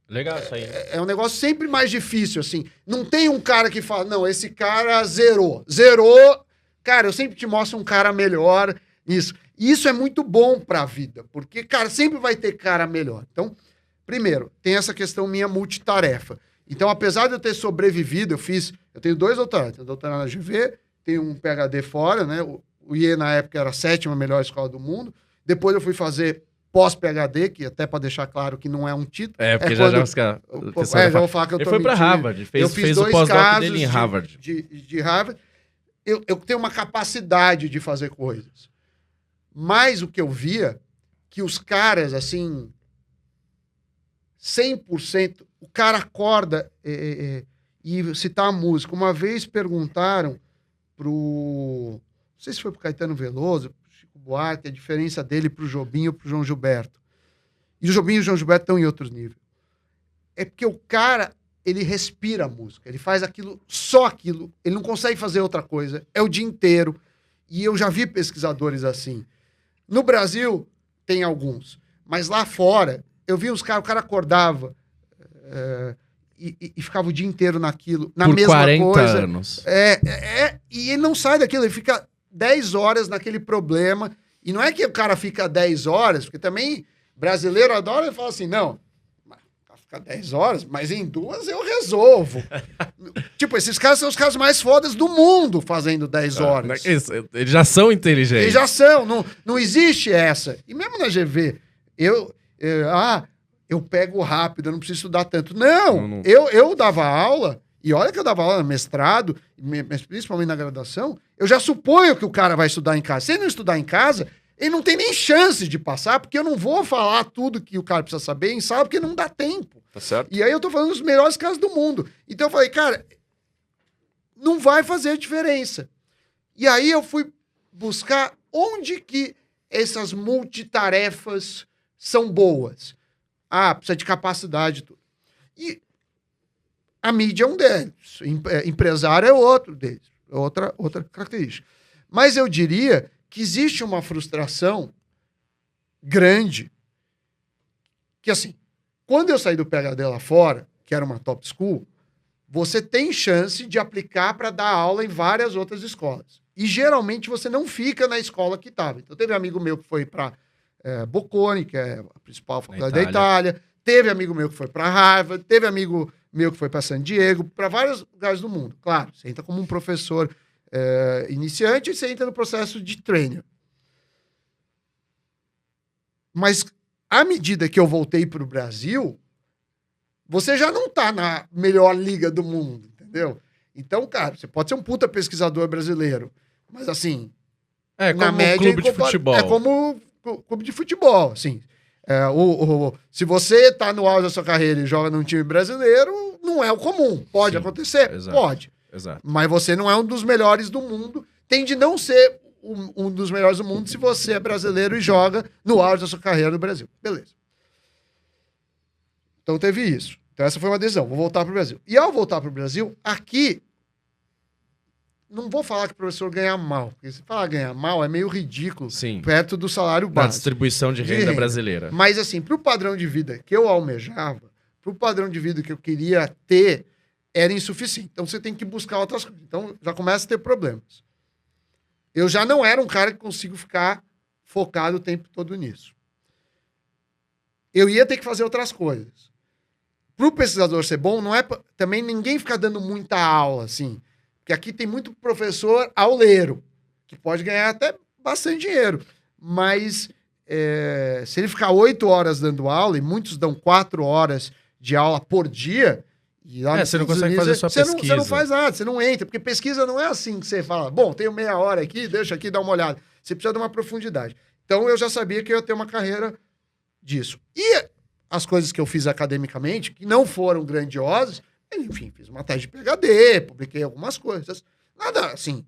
Legal isso aí. É um negócio sempre mais difícil, assim. Não tem um cara que fala, não, esse cara zerou. Zerou... Cara, eu sempre te mostro um cara melhor nisso. E isso é muito bom pra vida, porque, cara, sempre vai ter cara melhor. Então, primeiro, tem essa questão minha multitarefa. Então, apesar de eu ter sobrevivido, eu tenho 2 doutorados. Tenho doutorado na GV, tenho um PhD fora, né? O IE, na época, era a 7ª melhor escola do mundo. Depois eu fui fazer pós-PhD, que até para deixar claro que não é um título. Porque já vou falar que eu tô Ele foi para Harvard, fez o pós-doc dele em Harvard. De Harvard. Eu tenho uma capacidade de fazer coisas. Mas o que eu via, que os caras, assim, 100%, o cara acorda e citar a música. Uma vez perguntaram não sei se foi pro Caetano Veloso, pro Chico Buarque, a diferença dele pro Jobim ou pro João Gilberto. E o Jobim e o João Gilberto estão em outros níveis. É porque o cara... ele respira a música, ele faz aquilo, só aquilo, ele não consegue fazer outra coisa, é o dia inteiro. E eu já vi pesquisadores assim. No Brasil, tem alguns, mas lá fora, eu vi os caras, o cara acordava e ficava o dia inteiro naquilo, na mesma 40 coisa. anos. E ele não sai daquilo, ele fica 10 horas naquele problema, e não é que o cara fica 10 horas, porque também brasileiro adora e fala assim, não, ficar 10 horas, mas em 2 eu resolvo. Tipo, esses caras são os caras mais fodas do mundo fazendo 10 horas. Eles já são inteligentes. Eles já são, não existe essa. E mesmo na GV, eu pego rápido, eu não preciso estudar tanto. Não. Eu dava aula, e olha que eu dava aula no mestrado, principalmente na graduação, eu já suponho que o cara vai estudar em casa. Se ele não estudar em casa, ele não tem nem chance de passar, porque eu não vou falar tudo que o cara precisa saber em sala, porque não dá tempo. Tá certo. E aí eu tô falando dos melhores casos do mundo. Então eu falei, cara, não vai fazer diferença. E aí eu fui buscar onde que essas multitarefas são boas. Precisa de capacidade. E a mídia é um deles. Empresário é outro deles. Outra característica. Mas eu diria que existe uma frustração grande que, assim, quando eu saí do PhD lá fora, que era uma top school, você tem chance de aplicar para dar aula em várias outras escolas. E geralmente você não fica na escola que estava. Então teve amigo meu que foi para Bocconi, que é a principal faculdade da Itália. Teve amigo meu que foi para Harvard. Teve amigo meu que foi para San Diego. Para vários lugares do mundo. Claro, você entra como um professor iniciante e você entra no processo de trainer. Mas à medida que eu voltei para o Brasil, você já não está na melhor liga do mundo, entendeu? Então, cara, você pode ser um puta pesquisador brasileiro, mas assim... como um clube de futebol. É como clube de futebol, assim. Se você tá no auge da sua carreira e joga num time brasileiro, não é o comum. Pode acontecer? Exato. Pode. Exato. Mas você não é um dos melhores do mundo. Tem de não ser um dos melhores do mundo se você é brasileiro e joga no auge da sua carreira no Brasil. Beleza. Então teve isso. Então essa foi uma decisão, vou voltar para o Brasil. E ao voltar para o Brasil, aqui, não vou falar que o professor ganha mal, porque se falar ganhar mal é meio ridículo, perto do salário básico. Na distribuição de renda brasileira. Mas assim, para o padrão de vida que eu almejava, para o padrão de vida que eu queria ter, era insuficiente. Então você tem que buscar outras coisas. Então já começa a ter problemas. Eu já não era um cara que consigo ficar focado o tempo todo nisso. Eu ia ter que fazer outras coisas. Para o pesquisador ser bom, não é também ninguém ficar dando muita aula, assim. Porque aqui tem muito professor auleiro, que pode ganhar até bastante dinheiro. Mas se ele ficar 8 horas dando aula, e muitos dão 4 horas de aula por dia... E lá você não consegue fazer sua pesquisa. Você não faz nada, você não entra. Porque pesquisa não é assim que você fala, bom, tenho meia hora aqui, deixa aqui, dá uma olhada. Você precisa de uma profundidade. Então eu já sabia que eu ia ter uma carreira disso. E... as coisas que eu fiz academicamente, que não foram grandiosas, enfim, fiz uma tese de PhD, publiquei algumas coisas. Nada assim,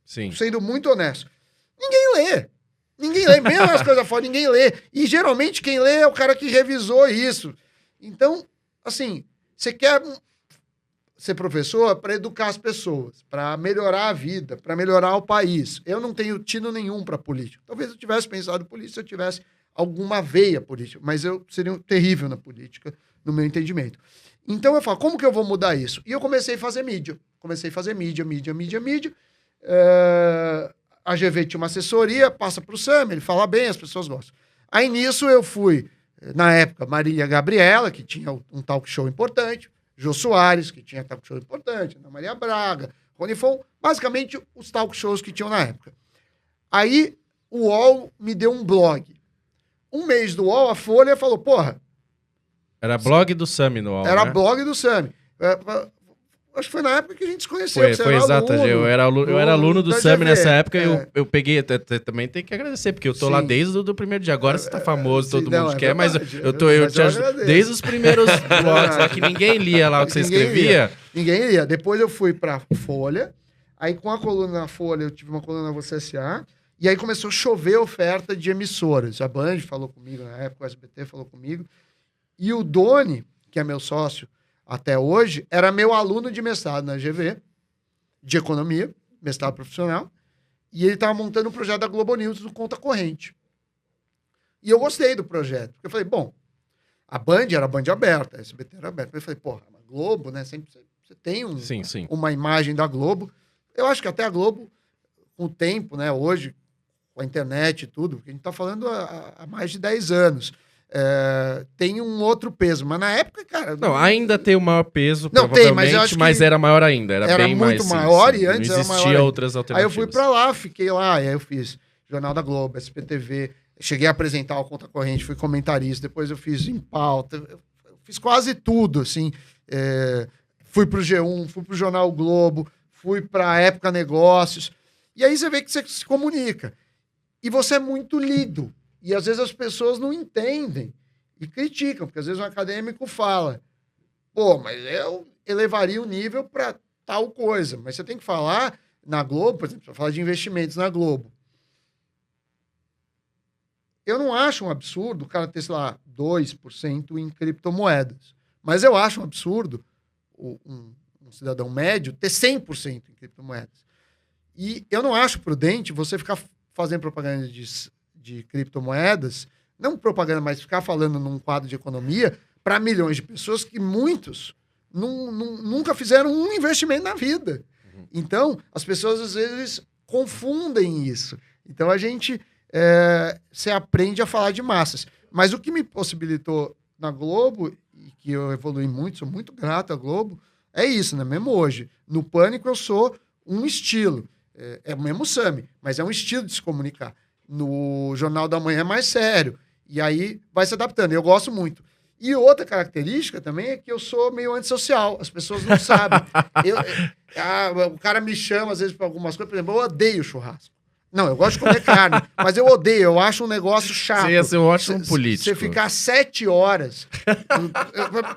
sendo muito honesto. Ninguém lê. Ninguém lê. Mesmo as coisas fora, ninguém lê. E geralmente quem lê é o cara que revisou isso. Então, assim, você quer ser professor para educar as pessoas, para melhorar a vida, para melhorar o país. Eu não tenho tino nenhum para política. Talvez eu tivesse pensado em política se eu tivesse alguma veia política, mas eu seria terrível na política, no meu entendimento. Então eu falo, como que eu vou mudar isso? E eu comecei a fazer mídia. Mídia. A GV tinha uma assessoria, passa para o Sam, ele fala bem, as pessoas gostam. Aí nisso eu fui, na época, Marília Gabriela, que tinha um talk show importante, Jô Soares, que tinha talk show importante, Ana Maria Braga, Rony Fon, basicamente os talk shows que tinham na época. Aí o UOL me deu um blog. Um mês do UOL, a Folha falou, porra... Era blog do Sami no UOL, Era blog do Sami. Acho que foi na época que a gente se conheceu. Foi exato. Eu era aluno do Sami nessa época e eu peguei... Também tem que agradecer, porque eu tô lá desde o primeiro dia. Agora você tá famoso, todo mundo quer, mas desde os primeiros blogs lá que ninguém lia lá o que você escrevia. Ninguém lia. Depois eu fui pra Folha. Aí com a coluna na Folha, eu tive uma coluna na Você S.A., e aí começou a chover oferta de emissoras. A Band falou comigo na época, o SBT falou comigo. E o Doni, que é meu sócio até hoje, era meu aluno de mestrado na GV, de economia, mestrado profissional. E ele estava montando um projeto da Globo News do Conta Corrente. E eu gostei do projeto. Porque eu falei, bom, a Band era a Band aberta, a SBT era aberta. Eu falei, porra, a Globo, né? Sempre você tem uma imagem da Globo. Eu acho que até a Globo, com o tempo, né? Hoje, com a internet e tudo, porque a gente está falando há mais de 10 anos. Tem um outro peso, mas na época, cara... Não, ainda tem o maior peso, provavelmente, mas era maior ainda. Era bem muito mais, maior sim. E antes não era maior. Existia outras alternativas. Aí eu fui pra lá, fiquei lá, e aí eu fiz Jornal da Globo, SPTV, cheguei a apresentar o Conta Corrente, fui comentarista, depois eu fiz Em Pauta, eu fiz quase tudo, assim. Fui pro G1, fui pro Jornal Globo, fui pra Época Negócios, e aí você vê que você se comunica. E você é muito lido. E às vezes as pessoas não entendem e criticam, porque às vezes um acadêmico fala, pô, mas eu elevaria o nível para tal coisa. Mas você tem que falar na Globo, por exemplo, você vai falar de investimentos na Globo. Eu não acho um absurdo o cara ter, sei lá, 2% em criptomoedas. Mas eu acho um absurdo um cidadão médio ter 100% em criptomoedas. E eu não acho prudente você ficar fazendo propaganda de criptomoedas, não propaganda, mas ficar falando num quadro de economia para milhões de pessoas que muitos nunca fizeram um investimento na vida. Então, as pessoas às vezes confundem isso. Então a gente se aprende a falar de massas. Mas o que me possibilitou na Globo, e que eu evolui muito, sou muito grato à Globo, é isso, né? Mesmo hoje. No Pânico eu sou um estilo. É o mesmo Sami, mas é um estilo de se comunicar. No Jornal da Manhã é mais sério. E aí vai se adaptando. Eu gosto muito. E outra característica também é que eu sou meio antissocial. As pessoas não sabem. O cara me chama, às vezes, para algumas coisas. Por exemplo, eu odeio churrasco. Não, eu gosto de comer carne, mas eu odeio. Eu acho um negócio chato. Você ia ser um ótimo político. Você ficar 7 horas...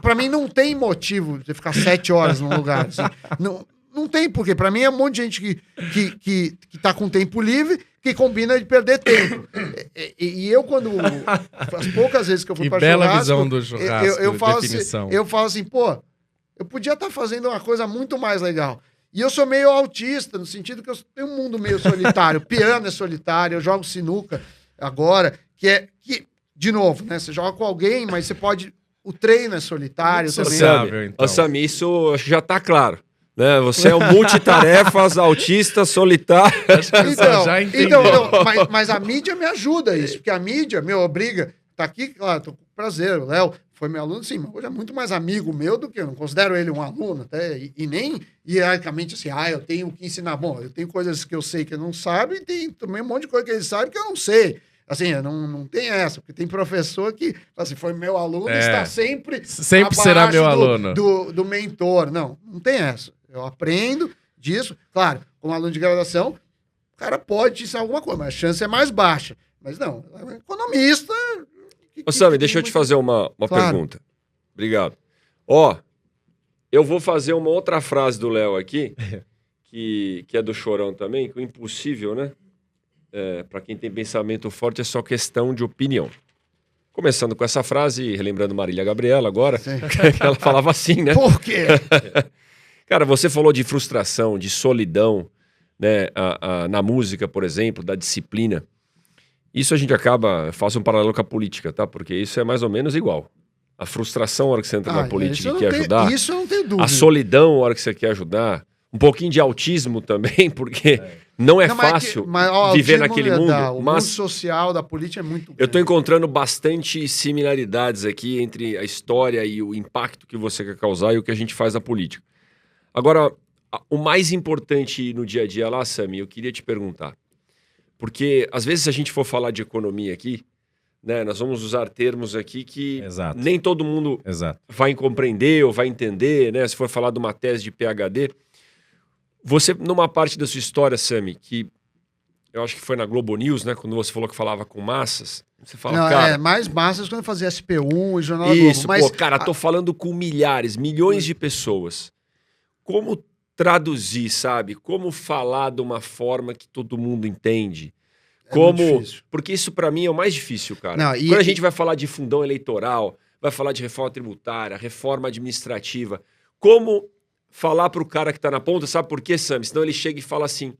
Para mim, não tem motivo de ficar 7 horas num lugar. Assim. Não tem porquê. Para mim, é um monte de gente que tá com tempo livre que combina de perder tempo. E eu, quando... As poucas vezes que eu fui para churrasco... bela visão do churrasco, eu falo assim, pô, eu podia estar fazendo uma coisa muito mais legal. E eu sou meio autista, no sentido que eu tenho um mundo meio solitário. Piano é solitário, eu jogo sinuca agora, que de novo, né? Você joga com alguém, mas você pode... O treino é solitário também. Sociável, então. Sami, isso já tá claro. Né? Você é um multitarefas, autista, solitário. Mas a mídia me ajuda a isso, porque a mídia me obriga. Tá aqui, claro, tô com prazer. O Léo foi meu aluno, sim, mas hoje é muito mais amigo meu do que eu não considero ele um aluno, até, e nem hierarquicamente assim, eu tenho que ensinar. Bom, eu tenho coisas que eu sei que ele não sabe, e tem também um monte de coisa que ele sabe que eu não sei. Assim, não tem essa, porque tem professor que, assim, foi meu aluno e está sempre será meu aluno. Do mentor. Não tem essa. Eu aprendo disso. Claro, como aluno de graduação, o cara pode te ensinar alguma coisa, mas a chance é mais baixa. Mas não, é um economista... Ô, Sami, deixa eu te fazer uma pergunta. Obrigado. Eu vou fazer uma outra frase do Léo aqui, que é do Chorão também, que o impossível, né? Para quem tem pensamento forte, é só questão de opinião. Começando com essa frase, relembrando Marília Gabriela agora, que ela falava assim, né? Por quê? Cara, você falou de frustração, de solidão, né? Na música, por exemplo, da disciplina. Isso a gente acaba... Faço um paralelo com a política, tá? Porque isso é mais ou menos igual. A frustração, a hora que você entra na política e quer ajudar. Isso eu não tenho dúvida. A solidão, a hora que você quer ajudar. Um pouquinho de autismo também, porque não é fácil viver naquele mundo. O mundo social da política é muito grande. Eu estou encontrando bastante similaridades aqui entre a história e o impacto que você quer causar e o que a gente faz na política. Agora, o mais importante no dia a dia lá, Sami, eu queria te perguntar. Porque, às vezes, se a gente for falar de economia aqui, né, nós vamos usar termos aqui que nem todo mundo vai compreender ou vai entender, né? Se for falar de uma tese de PhD. Você, numa parte da sua história, Sami, que eu acho que foi na Globo News, né? Quando você falou que falava com massas, você fala, não, cara... mais massas quando eu fazia SP1 e Jornal da Globo. Isso, mas... tô falando com milhões de pessoas. Como traduzir, sabe? Como falar de uma forma que todo mundo entende? Porque isso para mim é o mais difícil, cara. Quando a gente vai falar de fundão eleitoral, vai falar de reforma tributária, reforma administrativa, como falar pro cara que tá na ponta, sabe por quê, Sami? Senão ele chega e fala assim,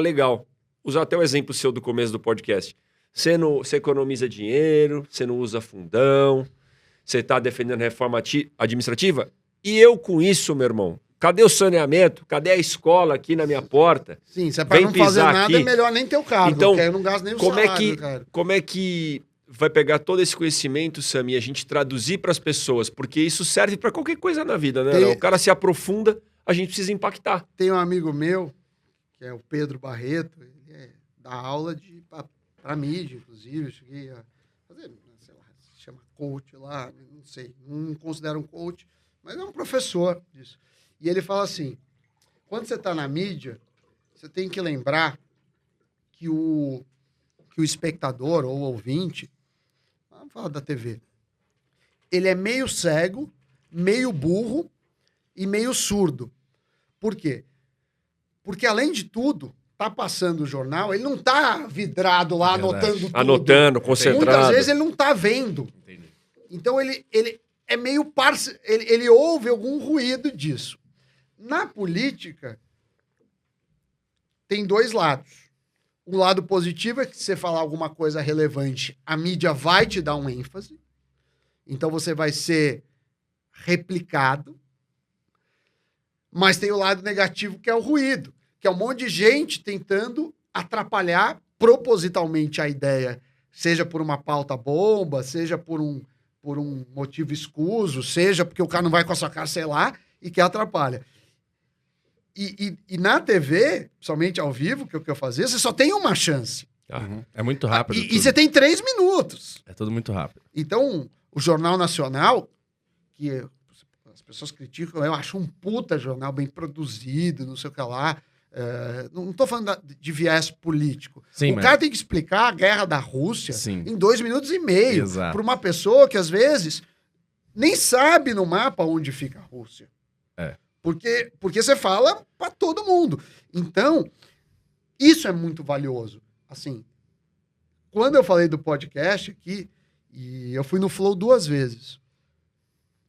legal, usar até o exemplo seu do começo do podcast. Você economiza dinheiro, você não usa fundão, você tá defendendo reforma administrativa, e eu com isso, meu irmão, cadê o saneamento? Cadê a escola aqui na minha porta? Sim, se é para não fazer nada, aqui. É melhor nem ter o cargo, então, porque eu não gasto nem o salário, cara. Como é que vai pegar todo esse conhecimento, Sami, e a gente traduzir para as pessoas? Porque isso serve para qualquer coisa na vida, né? O cara se aprofunda, a gente precisa impactar. Tem um amigo meu, que é o Pedro Barreto, ele dá aula para mídia, inclusive. Eu cheguei a fazer, sei lá, se chama coach lá, não sei, não considero um coach, mas é um professor disso. E ele fala assim, quando você está na mídia, você tem que lembrar que o espectador ou ouvinte, vamos falar da TV, ele é meio cego, meio burro e meio surdo. Por quê? Porque, além de tudo, tá passando o jornal, ele não tá vidrado lá anotando tudo. Anotando, concentrado. Muitas vezes ele não tá vendo. Entendi. Então ele é meio ele ouve algum ruído disso. Na política, tem dois lados. O lado positivo é que se você falar alguma coisa relevante, a mídia vai te dar um ênfase. Então você vai ser replicado. Mas tem o lado negativo, que é o ruído. que é um monte de gente tentando atrapalhar propositalmente a ideia, seja por uma pauta bomba, seja por um motivo escuso, seja porque o cara não vai com a sua cara, sei lá, e que atrapalha. E na TV, somente ao vivo, que é o que eu fazia, você só tem uma chance. É muito rápido. E você tem 3 minutos. É tudo muito rápido. Então, o Jornal Nacional, que as pessoas criticam, eu acho um puta jornal bem produzido, não sei o que lá. Não estou falando de viés político. Sim, cara tem que explicar a guerra da Rússia em 2 minutos e meio para uma pessoa que, às vezes, nem sabe no mapa onde fica a Rússia. Porque você fala para todo mundo. Então, isso é muito valioso. Assim, quando eu falei do podcast aqui, e eu fui no Flow 2 vezes.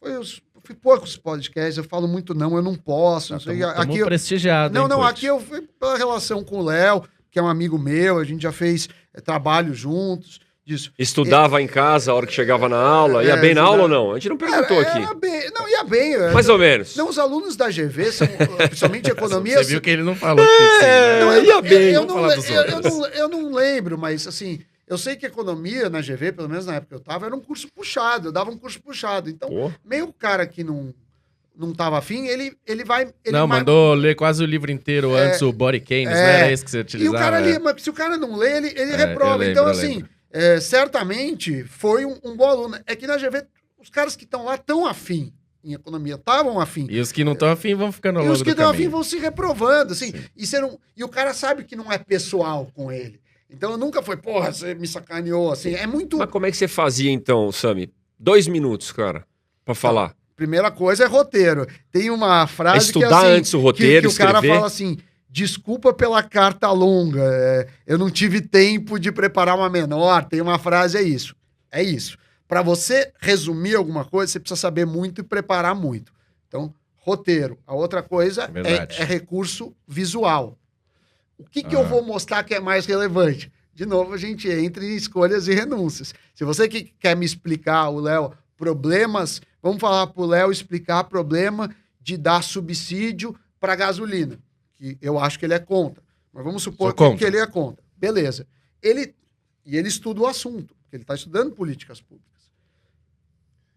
Eu fui poucos podcasts, eu falo muito não, eu não posso. Não sei, aqui prestigiado. Não, aqui eu fui pela relação com o Léo, que é um amigo meu, a gente já fez trabalho juntos. Disso. Estudava em casa a hora que chegava na aula? Ia bem na aula ou não? A gente não perguntou aqui. Ia bem. Mais ou menos. Não, os alunos da GV são, principalmente economia... Você viu que ele não falou que sim, né? Ia bem. Eu não lembro, mas assim... Eu sei que economia na GV, pelo menos na época que eu tava, era um curso puxado. Eu dava um curso puxado. Então, meio o cara que não tava afim, ele vai... mandou ler quase o livro inteiro antes, o Body Keynes, não era esse que você utilizava? E o cara ali, mas se o cara não lê, ele reprova. Então, assim... certamente foi um bom aluno. É que na GV, os caras que estão lá estão afim em economia, estavam afim. E os que não estão afim vão ficando ao longo do caminho. E os que estão afim vão se reprovando, assim. E o cara sabe que não é pessoal com ele. Então nunca foi, porra, você me sacaneou, assim. É muito... Mas como é que você fazia então, Sami? 2 minutos, cara, pra falar. Primeira coisa é roteiro. Tem uma frase estudar que é assim, antes o roteiro, que o cara fala assim... Desculpa pela carta longa, eu não tive tempo de preparar uma menor. Tem uma frase, é isso. É isso. Para você resumir alguma coisa, você precisa saber muito e preparar muito. Então, roteiro. A outra coisa é recurso visual. O que eu vou mostrar que é mais relevante? De novo, a gente entra em escolhas e renúncias. Se você que quer me explicar, o Léo, problemas, vamos falar para o Léo explicar problema de dar subsídio para gasolina. Que eu acho que ele é contra. Mas vamos supor que ele é contra. Beleza. Ele estuda o assunto, porque ele está estudando políticas públicas.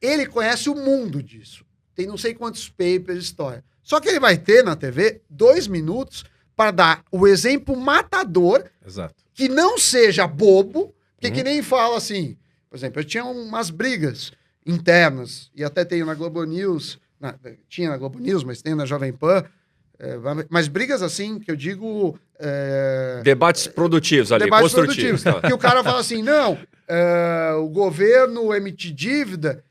Ele conhece o mundo disso. Tem não sei quantos papers, história. Só que ele vai ter na TV 2 minutos para dar o exemplo matador, que não seja bobo, porque que nem fala assim... Por exemplo, eu tinha umas brigas internas, e até tenho na Globo News, tinha na Globo News, mas tem na Jovem Pan, mas brigas assim, que eu digo... debates produtivos ali, construtivos. Tá. Que o cara fala assim, não, o governo emitir dívida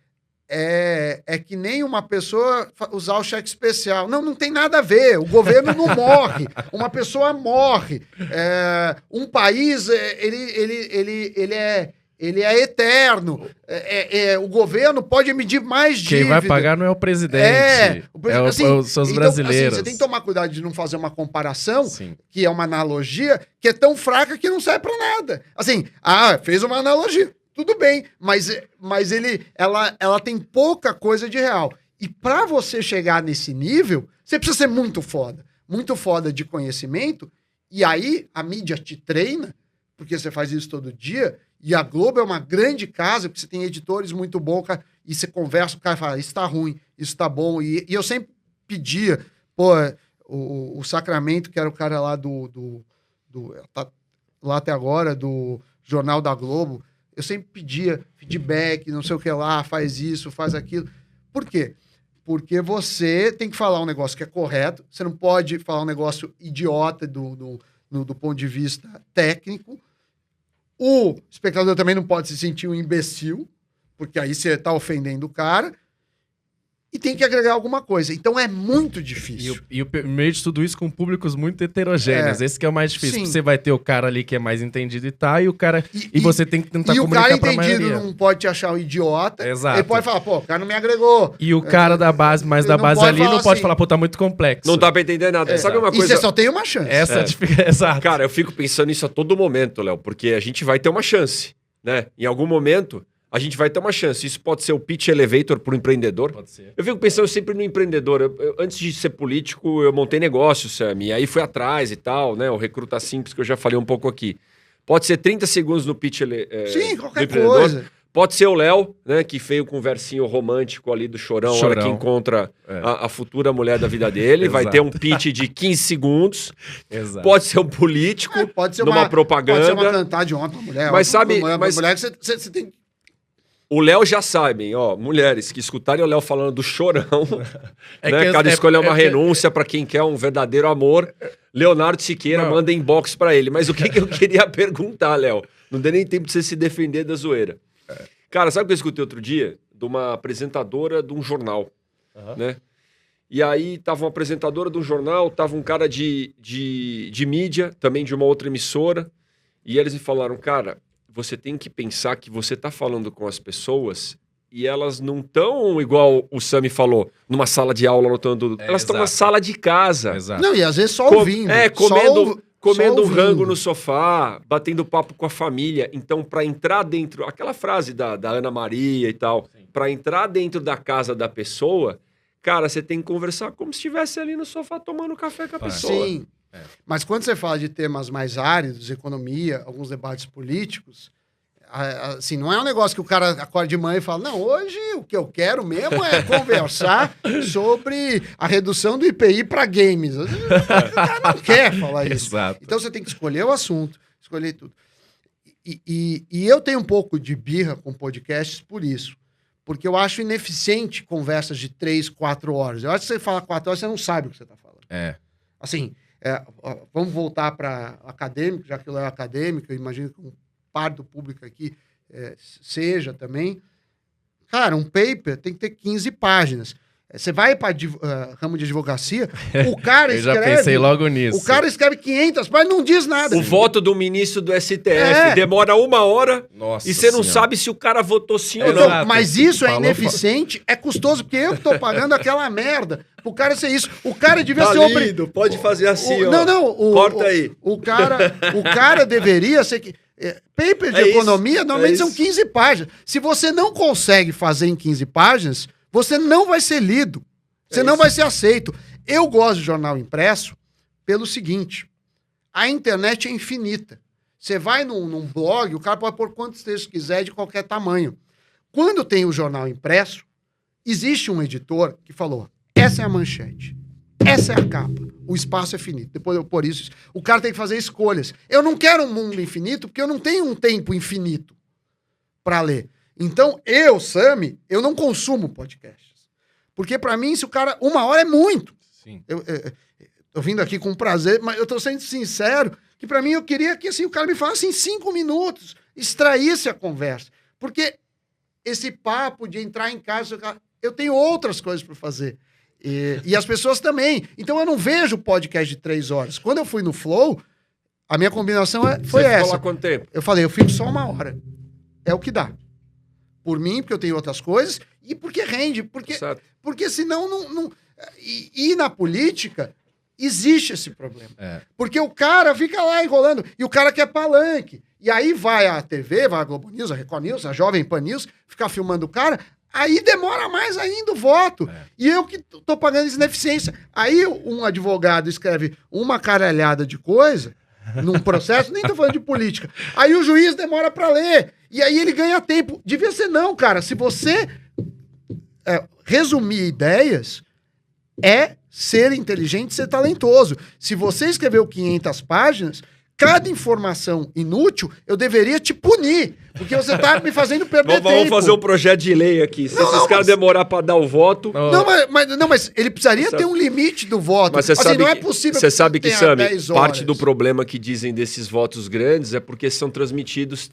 é que nem uma pessoa usar o cheque especial. Não tem nada a ver. O governo não morre. Uma pessoa morre. Um país, ele é eterno. O governo pode emitir mais dívida. Quem vai pagar não é o presidente. São os brasileiros. Assim, você tem que tomar cuidado de não fazer uma comparação, que é uma analogia, que é tão fraca que não serve para nada. Assim, fez uma analogia. Tudo bem, mas ela tem pouca coisa de real. E para você chegar nesse nível, você precisa ser muito foda de conhecimento, e aí a mídia te treina, porque você faz isso todo dia, e a Globo é uma grande casa, porque você tem editores muito bons, e você conversa, o cara fala, isso tá ruim, isso tá bom, e eu sempre pedia, o Sacramento, que era o cara lá tá lá até agora, do Jornal da Globo, eu sempre pedia feedback, não sei o que lá, faz isso, faz aquilo. Por quê? Porque você tem que falar um negócio que é correto, você não pode falar um negócio idiota do ponto de vista técnico. O espectador também não pode se sentir um imbecil, porque aí você está ofendendo o cara. E tem que agregar alguma coisa. Então é muito difícil. E o meio de tudo isso com públicos muito heterogêneos. Esse que é o mais difícil. Você vai ter o cara ali que é mais entendido e tal, e o cara... E você tem que tentar comunicar pra maioria. E o cara entendido não pode te achar um idiota. Exato. Ele pode falar, o cara não me agregou. E o cara da base, mais da base ali, não pode falar, tá muito complexo. Não dá pra entender nada. Sabe uma coisa? E você só tem uma chance. Exato. Cara, eu fico pensando nisso a todo momento, Léo, porque a gente vai ter uma chance, né? Em algum momento... a gente vai ter uma chance. Isso pode ser o pitch elevator para o empreendedor. Pode ser. Eu fico pensando sempre no empreendedor. Antes de ser político, eu montei negócio, Sam, e aí fui atrás e tal, né? O Recruta Simples, que eu já falei um pouco aqui. Pode ser 30 segundos no pitch Sim, do qualquer empreendedor. coisa. Pode ser o Léo, né? Que fez com um versinho romântico ali do Chorão, a hora que encontra a futura mulher da vida dele. Vai ter um pitch de 15 segundos. Exato. Pode ser um político, pode ser numa propaganda. Pode ser uma cantar de homem pra mulher. Mas sabe... Mulher que você tem... O Léo já sabem, ó, mulheres que escutarem o Léo falando do Chorão, né? Cada escolha é uma renúncia para quem quer um verdadeiro amor. Leonardo Siqueira manda inbox para ele. Mas o que eu queria perguntar, Léo? Não deu nem tempo de você se defender da zoeira. Cara, sabe o que eu escutei outro dia? De uma apresentadora de um jornal, né? E aí tava uma apresentadora de um jornal, tava um cara de mídia, também de uma outra emissora, e eles me falaram, cara... Você tem que pensar que você está falando com as pessoas e elas não estão, igual o Sami falou, numa sala de aula anotando. Elas estão na sala de casa. Exato. Não, e às vezes só ouvindo. Comendo um rango no sofá, batendo papo com a família. Então, para entrar dentro... Aquela frase da Ana Maria e tal. Para entrar dentro da casa da pessoa, cara, você tem que conversar como se estivesse ali no sofá tomando café com a pessoa. Sim. Mas quando você fala de temas mais áridos, economia, alguns debates políticos, assim, não é um negócio que o cara acorda de manhã e fala, não, hoje o que eu quero mesmo é conversar sobre a redução do IPI para games. O cara não quer falar isso. Exato. Então você tem que escolher o assunto, escolher tudo. E eu tenho um pouco de birra com podcasts por isso. Porque eu acho ineficiente conversas de 3, 4 horas. Eu acho que você fala 4 horas, você não sabe o que você está falando. Assim... vamos voltar para acadêmico, já que eu é acadêmico, eu imagino que um par do público aqui seja também. Cara, um paper tem que ter 15 páginas. Você vai para ramo de advocacia, o cara escreve... Eu já pensei logo nisso. O cara escreve 500 páginas, não diz nada. O voto do ministro do STF demora 1 hora. Nossa e você não sabe se o cara votou sim ou não. Mas isso é ineficiente, é custoso, porque eu que tô pagando aquela merda. O cara ser isso. O cara devia ser obrigado. Pode fazer assim, ó. Não. Corta aí. O cara deveria ser... Paper de economia normalmente são 15 páginas. Se você não consegue fazer em 15 páginas, você não vai ser lido. Você não vai ser aceito. Eu gosto de jornal impresso pelo seguinte. A internet é infinita. Você vai num blog, o cara pode pôr quantos textos quiser de qualquer tamanho. Quando tem o jornal impresso, existe um editor que falou, essa é a manchete, essa é a capa, o espaço é finito. Depois eu pôr isso. O cara tem que fazer escolhas. Eu não quero um mundo infinito, porque eu não tenho um tempo infinito para ler. Então, Sami, eu não consumo podcasts. Porque para mim, se o cara... 1 hora é muito. Sim. Eu tô vindo aqui com prazer, mas eu tô sendo sincero, que para mim eu queria que assim, o cara me falasse em 5 minutos, extraísse a conversa. Porque esse papo de entrar em casa, eu tenho outras coisas para fazer. E as pessoas também. Então eu não vejo podcast de 3 horas. Quando eu fui no Flow, a minha combinação foi essa. Você ficou lá quanto tempo? Eu falei, eu fico só 1 hora. É o que dá. Por mim, porque eu tenho outras coisas, e porque rende. Porque senão não... E na política, existe esse problema. Porque o cara fica lá enrolando, e o cara quer palanque. E aí vai a TV, vai a Globo News, a Record News, a Jovem Pan News, ficar filmando o cara, aí demora mais ainda o voto. E eu que tô pagando isso na eficiência. Aí um advogado escreve uma caralhada de coisa num processo, nem tô falando de política. Aí o juiz demora para ler. E aí ele ganha tempo. Devia ser não, cara. Se você resumir ideias, ser inteligente, ser talentoso. Se você escreveu 500 páginas, cada informação inútil, eu deveria te punir. Porque você tá me fazendo perder tempo. Vamos fazer um projeto de lei aqui. Se esses caras demorar para dar o voto... Mas ele precisaria ter um limite do voto. Mas você sabe não é possível você sabe que, Sami, parte do problema que dizem desses votos grandes é porque são transmitidos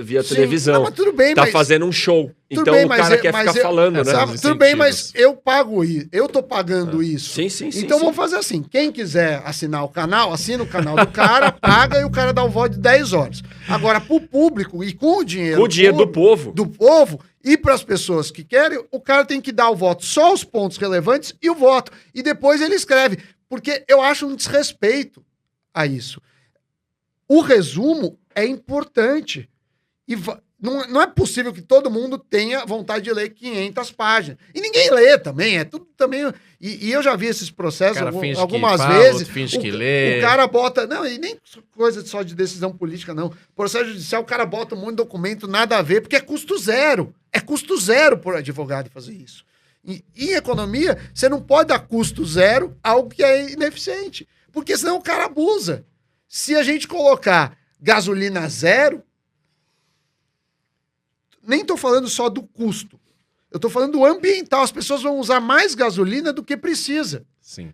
via televisão. Não, mas tudo bem, fazendo um show. Então o cara quer ficar falando, né? Tudo bem, mas eu pago isso. Eu tô pagando isso. Sim. Então vamos fazer assim. Quem quiser assinar o canal, assina o canal do cara, paga e o cara dá o voto de 10 horas. Agora, pro público e com o dinheiro... Com o dinheiro do povo. Do povo e para as pessoas que querem, o cara tem que dar o voto só os pontos relevantes e o voto. E depois ele escreve. Porque eu acho um desrespeito a isso. O resumo é importante. Não é possível que todo mundo tenha vontade de ler 500 páginas. E ninguém lê também, é tudo também... E eu já vi esses processos algumas vezes. Finge que lê. O cara bota... Não, e nem coisa só de decisão política, não. Processo judicial, o cara bota um monte de documento, nada a ver, porque é custo zero. É custo zero por advogado fazer isso. E em economia, você não pode dar custo zero a algo que é ineficiente. Porque senão o cara abusa. Se a gente colocar gasolina zero... Nem estou falando só do custo. Eu estou falando do ambiental. As pessoas vão usar mais gasolina do que precisa. Sim.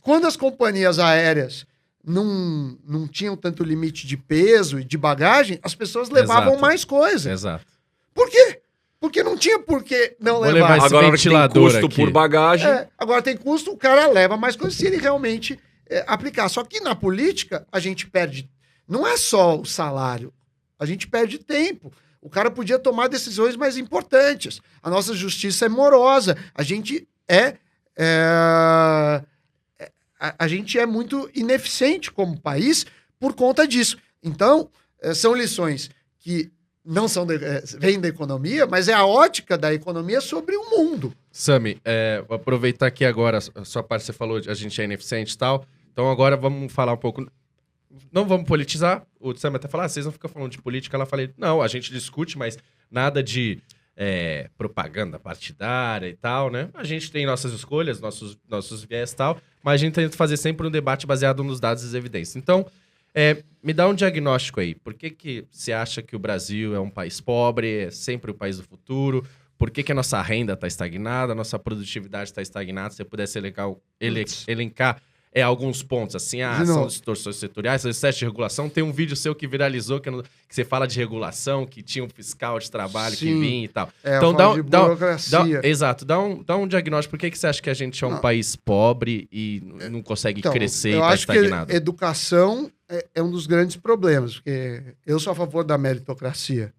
Quando as companhias aéreas não tinham tanto limite de peso e de bagagem, as pessoas levavam mais coisa. Exato. Por quê? Porque não tinha por que não levar. Agora tem custo por bagagem. Agora tem custo, o cara leva mais coisa se ele realmente aplicar. Só que na política, a gente perde... Não é só o salário. A gente perde tempo. O cara podia tomar decisões mais importantes. A nossa justiça é morosa. A gente a gente é muito ineficiente como país por conta disso. Então, são lições que não são vêm da economia, mas é a ótica da economia sobre o mundo. Sami, vou aproveitar aqui agora a sua parte, você falou a gente é ineficiente e tal. Então agora vamos falar um pouco... Não vamos politizar. O Sam até falou, vocês não ficam falando de política. Ela falei, não, a gente discute, mas nada de propaganda partidária e tal, né? A gente tem nossas escolhas, nossos viés e tal, mas a gente tenta fazer sempre um debate baseado nos dados e evidências. Então, me dá um diagnóstico aí. Por que você acha que o Brasil é um país pobre, é sempre o país do futuro? Por que a nossa renda está estagnada, a nossa produtividade está estagnada? Se você pudesse elencar... alguns pontos, assim, são distorções setoriais, excesso de regulação. Tem um vídeo seu que viralizou, que você fala de regulação, que tinha um fiscal de trabalho que vinha e tal. Então, exato, dá um diagnóstico. Por que você acha que a gente é um país pobre e não consegue crescer e está estagnado? Eu acho que educação é um dos grandes problemas, porque eu sou a favor da meritocracia.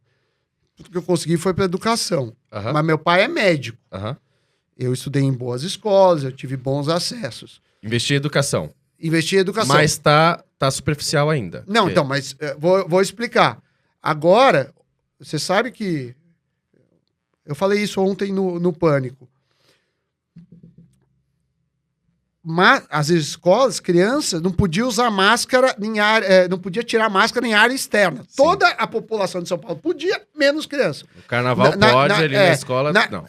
Tudo que eu consegui foi para educação. Mas meu pai é médico. Eu estudei em boas escolas, eu tive bons acessos. Investir em educação. Investir em educação. Mas tá superficial ainda. Não, porque... então, mas vou explicar. Agora, você sabe que... Eu falei isso ontem no Pânico. As escolas, crianças, não podiam usar máscara em área... não podia tirar máscara em área externa. Sim. Toda a população de São Paulo podia, menos criança. O carnaval pode, ali na escola, não.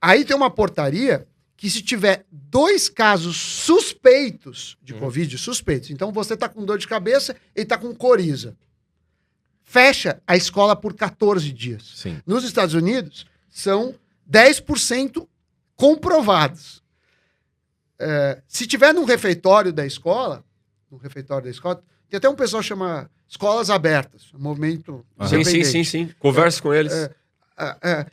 Aí tem uma portaria... que se tiver 2 casos suspeitos de Covid, suspeitos, então você tá com dor de cabeça e tá com coriza, fecha a escola por 14 dias. Sim. Nos Estados Unidos, são 10% comprovados. Se tiver num refeitório da escola, tem até um pessoal que chama Escolas Abertas, um movimento... Sim. Conversa com eles.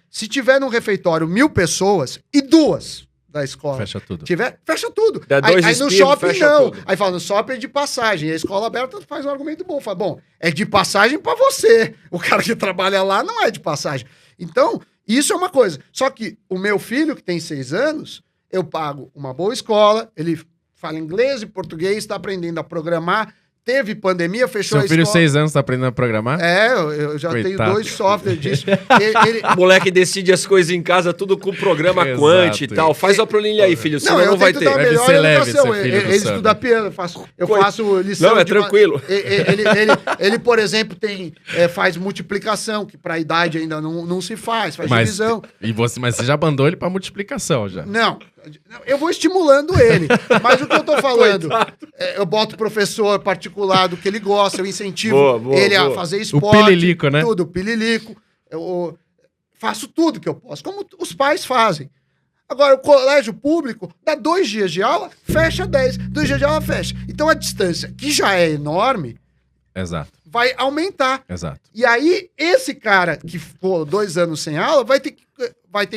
Se tiver num refeitório 1.000 pessoas e 2... da escola. Fecha tudo. Fecha tudo. Aí no shopping não. Tudo. Aí fala, no shopping é de passagem. E a escola aberta faz um argumento bom. Fala, bom, é de passagem pra você. O cara que trabalha lá não é de passagem. Então, isso é uma coisa. Só que o meu filho, que tem 6 anos, eu pago uma boa escola, ele fala inglês e português, está aprendendo a programar. Teve pandemia, fechou a escola. Seu filho, 6 anos, tá aprendendo a programar? Eu já tenho 2 softwares disso. O moleque decide as coisas em casa, tudo com programa Quant e tal. Faz a planilha aí, filho, senão não vai ter. Deve ser leve, ele estuda piano, eu faço lição. Não, tranquilo. Ele, por exemplo, faz multiplicação, que para a idade ainda não se faz divisão. Mas você já mandou ele para multiplicação, já? Não, eu vou estimulando ele. Mas o que eu tô falando, eu boto professor particular do que ele gosta, eu incentivo ele a fazer esporte. O pililico, né? Tudo, pililico. Eu faço tudo que eu posso, como os pais fazem. Agora, o colégio público dá 2 dias de aula, fecha 10. 2 dias de aula, fecha. Então, a distância, que já é enorme, exato, vai aumentar. Exato. E aí, esse cara que ficou 2 anos sem aula vai ter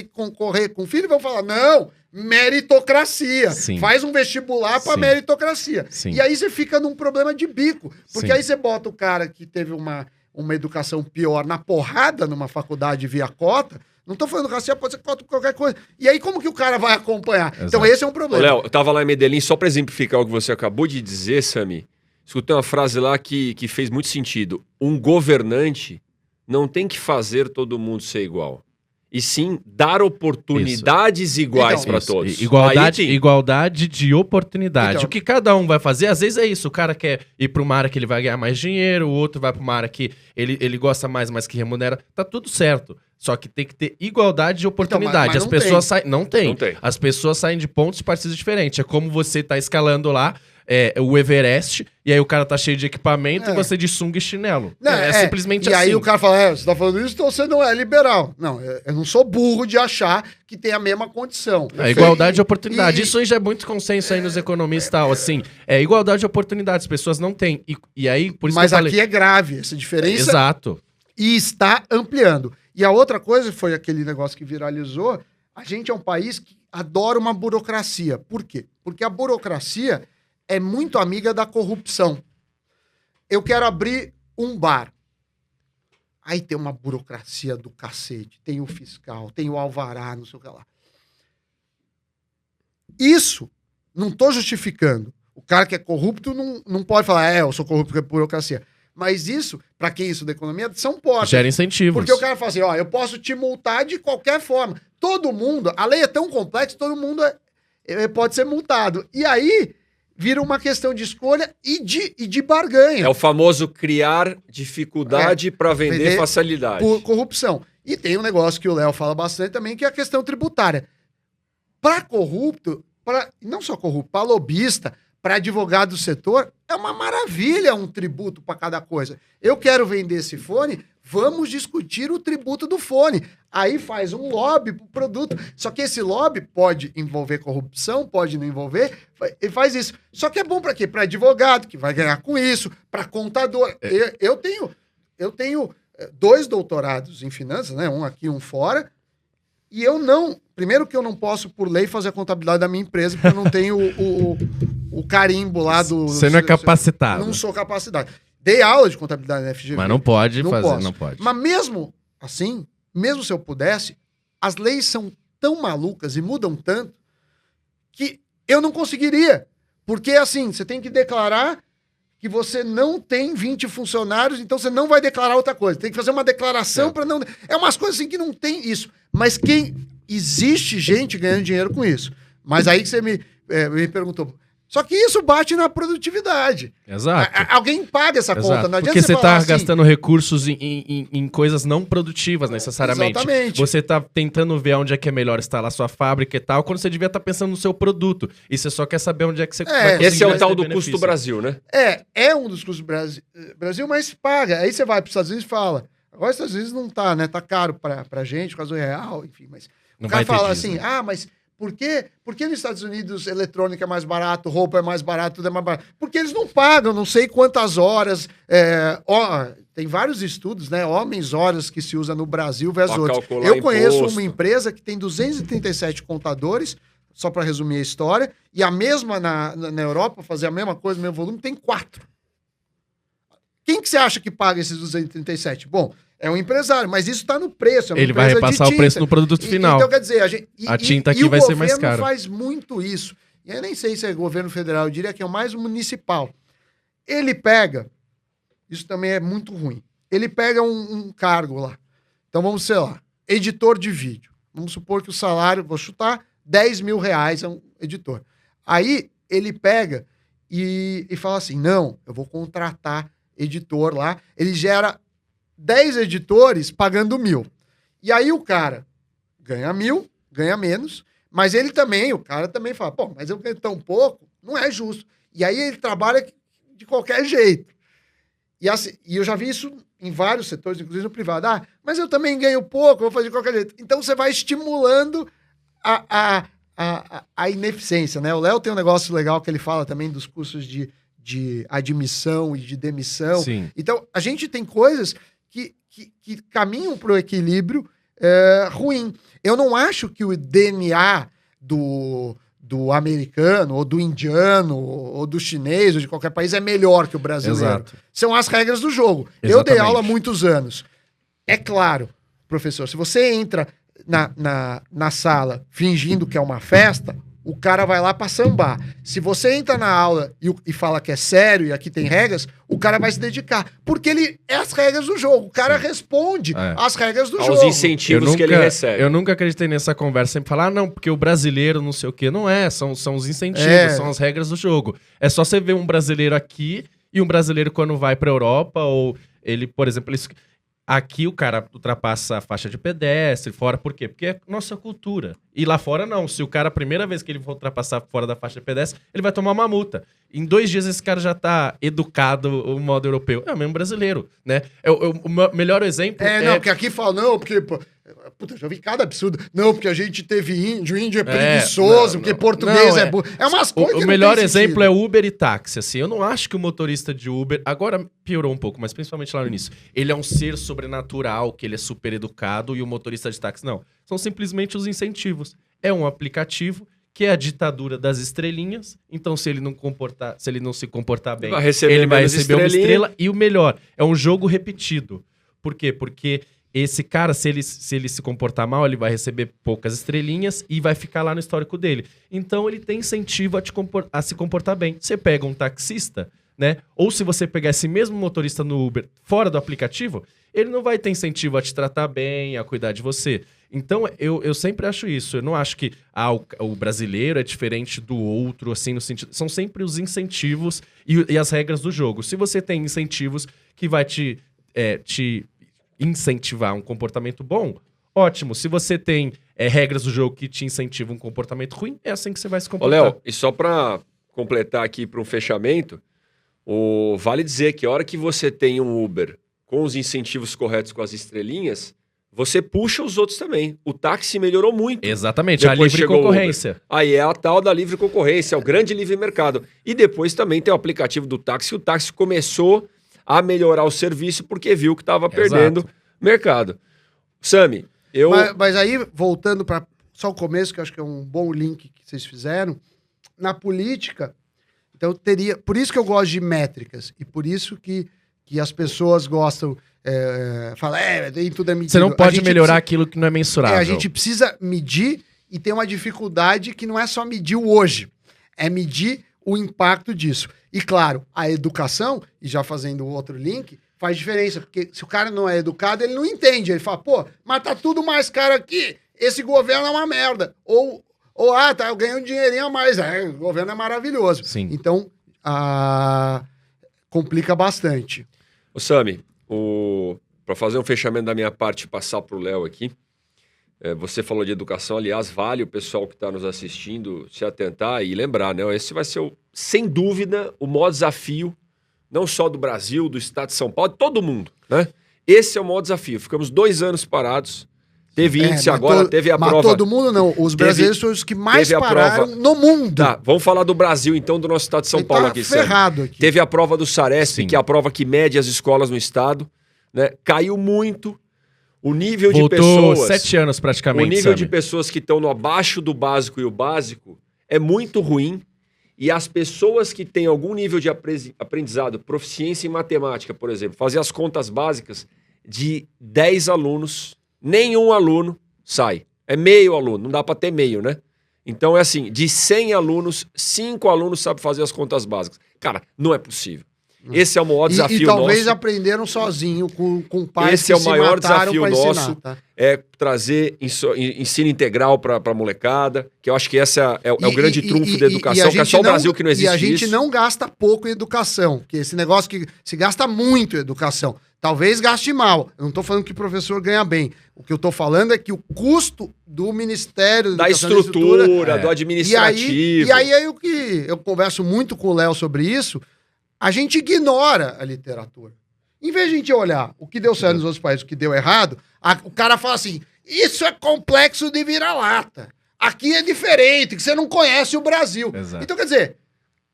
que concorrer com o filho e vão falar, não, meritocracia. Sim. Faz um vestibular para meritocracia. Sim. E aí você fica num problema de bico. Porque Sim. aí você bota o cara que teve uma educação pior na porrada numa faculdade via cota. Não tô falando racial, pode ser cota qualquer coisa. E aí como que o cara vai acompanhar? Exato. Então esse é um problema. Léo, eu tava lá em Medellín, só para exemplificar o que você acabou de dizer, Sami. Escutei uma frase lá que fez muito sentido. Um governante não tem que fazer todo mundo ser igual. E sim dar oportunidades iguais para todos. Igualdade de oportunidade. Então, o que cada um vai fazer, às vezes é isso. O cara quer ir para uma área que ele vai ganhar mais dinheiro, o outro vai para uma área que ele gosta mais, mas que remunera. Tá tudo certo. Só que tem que ter igualdade de oportunidade. Então, as pessoas saem. Não tem. As pessoas saem de pontos de partida diferentes. É como você tá escalando lá o Everest, e aí o cara tá cheio de equipamento e você de sunga e chinelo. Não, simplesmente assim. E aí o cara fala, você tá falando isso, então você não é liberal. Não, eu não sou burro de achar que tem a mesma condição. Igualdade de oportunidade. Isso aí já é muito consenso aí nos economistas e tal, assim. Igualdade de oportunidade, as pessoas não têm. E aí, por isso Mas que eu falei... aqui é grave essa diferença. Exato. E está ampliando. E a outra coisa foi aquele negócio que viralizou. A gente é um país que adora uma burocracia. Por quê? Porque a burocracia é muito amiga da corrupção. Eu quero abrir um bar. Aí tem uma burocracia do cacete. Tem o fiscal, tem o alvará, não sei o que lá. Isso, não estou justificando. O cara que é corrupto não pode falar, eu sou corrupto porque é burocracia. Mas isso, para quem isso da economia, são portas. Gera incentivos. Porque o cara fala assim, eu posso te multar de qualquer forma. Todo mundo, a lei é tão complexa, todo mundo pode ser multado. E aí, vira uma questão de escolha e de barganha. É o famoso criar dificuldade para vender facilidade. Por corrupção. E tem um negócio que o Léo fala bastante também, que é a questão tributária. Para corrupto, não só corrupto, para lobista, para advogado do setor, é uma maravilha um tributo para cada coisa. Eu quero vender esse fone, vamos discutir o tributo do fone. Aí faz um lobby pro produto. Só que esse lobby pode envolver corrupção, pode não envolver, e faz isso. Só que é bom para quê? Para advogado, que vai ganhar com isso, para contador. Eu tenho 2 doutorados em finanças, né? Um aqui, um fora, e eu não... Primeiro que eu não posso, por lei, fazer a contabilidade da minha empresa, porque eu não tenho o carimbo lá do... Você não é capacitado. Não sou capacitado. Dei aula de contabilidade na FGV. Mas não pode fazer, não pode. Mas mesmo assim, mesmo se eu pudesse, as leis são tão malucas e mudam tanto que eu não conseguiria. Porque, assim, você tem que declarar que você não tem 20 funcionários, então você não vai declarar outra coisa. Tem que fazer uma declaração para não... É umas coisas assim que não tem isso. Mas existe gente ganhando dinheiro com isso. Mas aí que você me perguntou... Só que isso bate na produtividade. Exato. Alguém paga essa conta. Não adianta porque você falar tá gastando recursos em coisas não produtivas, necessariamente. Exatamente. Você tá tentando ver onde é que é melhor instalar sua fábrica e tal, quando você devia estar pensando no seu produto. E você só quer saber onde é que você vai conseguir. Esse é o tal do custo Brasil, né? É um dos custos Brasil, mas paga. Aí você vai para os Estados Unidos e fala... Agora os Estados Unidos não tá, né? Tá caro pra gente, por causa do real, enfim. Mas não o cara fala disso, assim, né? Mas... Por que nos Estados Unidos eletrônica é mais barato, roupa é mais barato, tudo é mais barato? Porque eles não pagam, não sei quantas horas. Tem vários estudos, né? Horas que se usa no Brasil versus outros. Eu conheço uma empresa que tem 237 contadores, só para resumir a história, e a mesma na Europa, fazer a mesma coisa, o mesmo volume, tem 4. Quem que você acha que paga esses 237? Bom, é um empresário, mas isso está no preço. Ele vai repassar o preço no produto final. Então, quer dizer, a tinta aqui vai ser mais cara. E o governo faz muito isso. E eu nem sei se é governo federal, eu diria que é mais municipal. Ele pega, isso também é muito ruim, ele pega um cargo lá. Então, vamos, sei lá, editor de vídeo. Vamos supor que o salário, vou chutar, 10 mil reais é um editor. Aí, ele pega e fala assim, não, eu vou contratar editor lá. Ele gera 10 editores pagando 1.000. E aí o cara ganha 1.000, ganha menos, mas o cara também fala, mas eu ganho tão pouco, não é justo. E aí ele trabalha de qualquer jeito. E eu já vi isso em vários setores, inclusive no privado. Mas eu também ganho pouco, vou fazer de qualquer jeito. Então você vai estimulando a ineficiência, né? O Léo tem um negócio legal que ele fala também dos custos de admissão e de demissão. Sim. Então, a gente tem coisas que caminham para o equilíbrio ruim. Eu não acho que o DNA do americano, ou do indiano, ou do chinês, ou de qualquer país é melhor que o brasileiro. Exato. São as regras do jogo. Exatamente. Eu dei aula há muitos anos. É claro, professor, se você entra na sala fingindo que é uma festa, o cara vai lá pra sambar. Se você entra na aula e fala que é sério e aqui tem regras, o cara vai se dedicar. Porque ele é as regras do jogo. O cara responde às regras do jogo. Aos incentivos que ele recebe. Eu nunca acreditei nessa conversa. Sempre falar, não, porque o brasileiro não sei o quê. Não é, são os incentivos, são as regras do jogo. É só você ver um brasileiro aqui e um brasileiro quando vai pra Europa, ou ele, por exemplo... Aqui o cara ultrapassa a faixa de pedestre, fora, por quê? Porque é nossa cultura. E lá fora não. Se o cara, a primeira vez que ele for ultrapassar fora da faixa de pedestre, ele vai tomar uma multa. Em 2 dias esse cara já tá educado o modo europeu. É o mesmo brasileiro, né? O melhor exemplo não, porque aqui fala, não, porque... Puta, já vi cada absurdo. Não, porque a gente teve índio é preguiçoso, porque português é burro. É umas coisas que o melhor exemplo é Uber e táxi, assim. Eu não acho que o motorista de Uber... Agora piorou um pouco, mas principalmente lá no início. Ele é um ser sobrenatural, que ele é super educado, e o motorista de táxi não. São simplesmente os incentivos. É um aplicativo que é a ditadura das estrelinhas. Então, se ele não se comportar bem, ele vai receber uma estrela. E o melhor, é um jogo repetido. Por quê? Porque... esse cara, se ele se comportar mal, ele vai receber poucas estrelinhas e vai ficar lá no histórico dele. Então, ele tem incentivo a se comportar bem. Você pega um taxista, né? Ou se você pegar esse mesmo motorista no Uber fora do aplicativo, ele não vai ter incentivo a te tratar bem, a cuidar de você. Então, eu sempre acho isso. Eu não acho que o brasileiro é diferente do outro, assim, no sentido... São sempre os incentivos e as regras do jogo. Se você tem incentivos que vai te incentivar um comportamento bom, ótimo. Se você tem regras do jogo que te incentivam um comportamento ruim, é assim que você vai se comportar. Ô, Léo, e só pra completar aqui para um fechamento, vale dizer que a hora que você tem um Uber com os incentivos corretos, com as estrelinhas, você puxa os outros também. O táxi melhorou muito. Exatamente, a livre concorrência. Aí é a tal da livre concorrência, é o grande livre mercado. E depois também tem o aplicativo do táxi, o táxi começou a melhorar o serviço porque viu que estava perdendo mercado. Sami, Mas aí, voltando para só o começo, que eu acho que é um bom link que vocês fizeram, na política, então teria... Por isso que eu gosto de métricas, e por isso que as pessoas gostam... Fala, tudo é medido. Você não pode melhorar aquilo que não é mensurável. A gente precisa medir, e tem uma dificuldade que não é só medir o hoje, é medir o impacto disso. E claro, a educação, e já fazendo outro link, faz diferença, porque se o cara não é educado, ele não entende. Ele fala, pô, mas tá tudo mais caro aqui, esse governo é uma merda. Ou eu ganho um dinheirinho a mais, o governo é maravilhoso. Sim. Então, complica bastante. Ô Sami, para fazer um fechamento da minha parte e passar pro Léo aqui, você falou de educação, aliás, vale o pessoal que está nos assistindo se atentar e lembrar, né? Esse vai ser, sem dúvida, o maior desafio, não só do Brasil, do estado de São Paulo, de todo mundo, né? Esse é o maior desafio. Ficamos 2 anos parados, teve índice agora, teve a prova... Mas todo mundo não, os brasileiros são os que mais pararam no mundo. Tá, vamos falar do Brasil então, do nosso estado de São Paulo aqui, ferrado aqui. Teve a prova do Saresp, que é a prova que mede as escolas no estado, né? Caiu muito. O nível de pessoas... 7 anos praticamente, o nível de pessoas que estão no abaixo do básico e o básico é muito ruim. E as pessoas que têm algum nível de aprendizado, proficiência em matemática, por exemplo, fazer as contas básicas, de 10 alunos, nenhum aluno sai. É meio aluno, não dá para ter meio, né? Então é assim, de 100 alunos, 5 alunos sabem fazer as contas básicas. Cara, não é possível. Esse é o maior desafio nosso. E talvez aprenderam sozinho, com pais Esse que é o maior desafio nosso, ensinar, tá? é trazer ensino integral para molecada, que eu acho que esse é o grande trunfo da educação, que é só o Brasil que não existe isso. E a gente não gasta pouco em educação, porque esse negócio que se gasta muito em educação. Talvez gaste mal. Eu não estou falando que o professor ganha bem. O que eu estou falando é que o custo do Ministério da estrutura, do administrativo... E aí o que eu converso muito com o Léo sobre isso... A gente ignora a literatura. Em vez de a gente olhar o que deu certo nos outros países, o que deu errado, o cara fala assim, isso é complexo de vira-lata. Aqui é diferente, que você não conhece o Brasil. Exato. Então, quer dizer,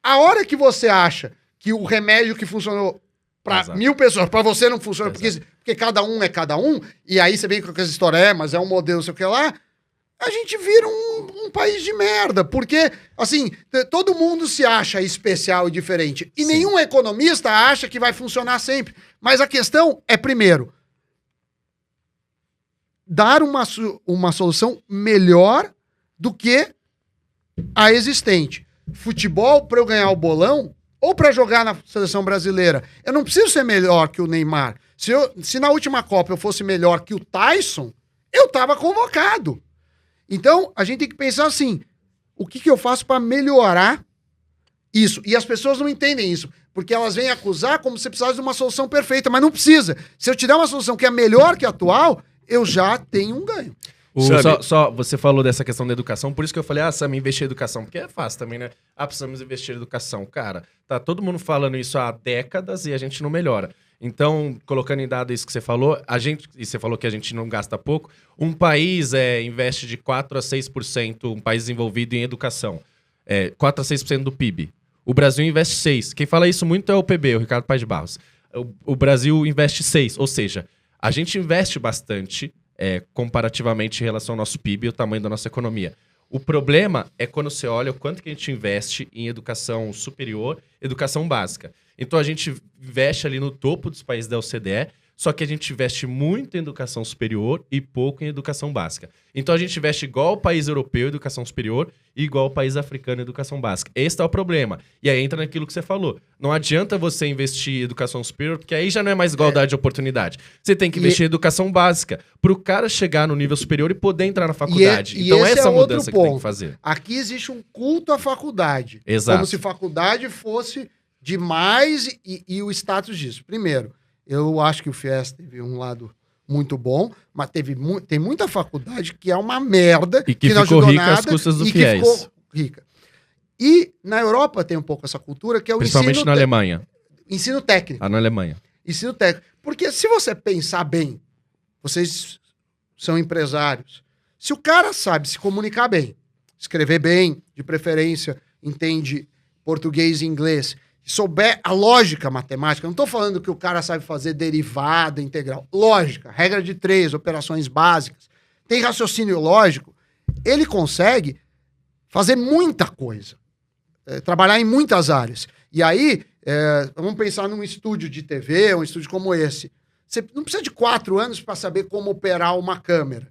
a hora que você acha que o remédio que funcionou para 1.000 pessoas, para você não funciona, porque cada um é cada um, e aí você vem com essa história, mas é um modelo, não sei o que lá, a gente vira um país de merda, porque, assim, todo mundo se acha especial e diferente, e nenhum economista acha que vai funcionar sempre. Mas a questão é, primeiro, dar uma solução melhor do que a existente. Futebol, para eu ganhar o bolão, ou para jogar na seleção brasileira, eu não preciso ser melhor que o Neymar. Se na última Copa eu fosse melhor que o Tyson, eu tava convocado. Então, a gente tem que pensar assim, o que eu faço para melhorar isso? E as pessoas não entendem isso, porque elas vêm acusar como se precisasse de uma solução perfeita, mas não precisa. Se eu te der uma solução que é melhor que a atual, eu já tenho um ganho. Só você falou dessa questão da educação, por isso que eu falei, Sam, investir em educação, porque é fácil também, né? Precisamos investir em educação. Cara, tá todo mundo falando isso há décadas e a gente não melhora. Então, colocando em dado isso que você falou, e você falou que a gente não gasta pouco, um país investe de 4 a 6%, um país desenvolvido em educação, 4 a 6% do PIB. O Brasil investe 6%. Quem fala isso muito é o PB, o Ricardo Paes de Barros. O Brasil investe 6%, ou seja, a gente investe bastante comparativamente em relação ao nosso PIB e o tamanho da nossa economia. O problema é quando você olha o quanto que a gente investe em educação superior, educação básica. Então a gente investe ali no topo dos países da OCDE, só que a gente investe muito em educação superior e pouco em educação básica. Então a gente investe igual o país europeu em educação superior e igual o país africano em educação básica. Esse é o problema. E aí entra naquilo que você falou. Não adianta você investir em educação superior, porque aí já não é mais igualdade de oportunidade. Você tem que investir em educação básica para o cara chegar no nível superior e poder entrar na faculdade. Então essa é a mudança que tem que fazer. Aqui existe um culto à faculdade. Exato. Como se faculdade fosse demais e o status disso. Primeiro, eu acho que o FIES teve um lado muito bom, mas tem muita faculdade que é uma merda. E que não ficou ajudou rica nada, às custas do e FIES. que ficou rica. E na Europa tem um pouco essa cultura, que é o principalmente na Alemanha. Ensino técnico. Na Alemanha. Ensino técnico. Porque se você pensar bem, vocês são empresários, se o cara sabe se comunicar bem, escrever bem, de preferência, entende português e inglês, souber a lógica matemática, não estou falando que o cara sabe fazer derivada integral, lógica, regra de 3, operações básicas, tem raciocínio lógico, ele consegue fazer muita coisa, trabalhar em muitas áreas. E aí, vamos pensar num estúdio de TV, um estúdio como esse. Você não precisa de 4 anos para saber como operar uma câmera.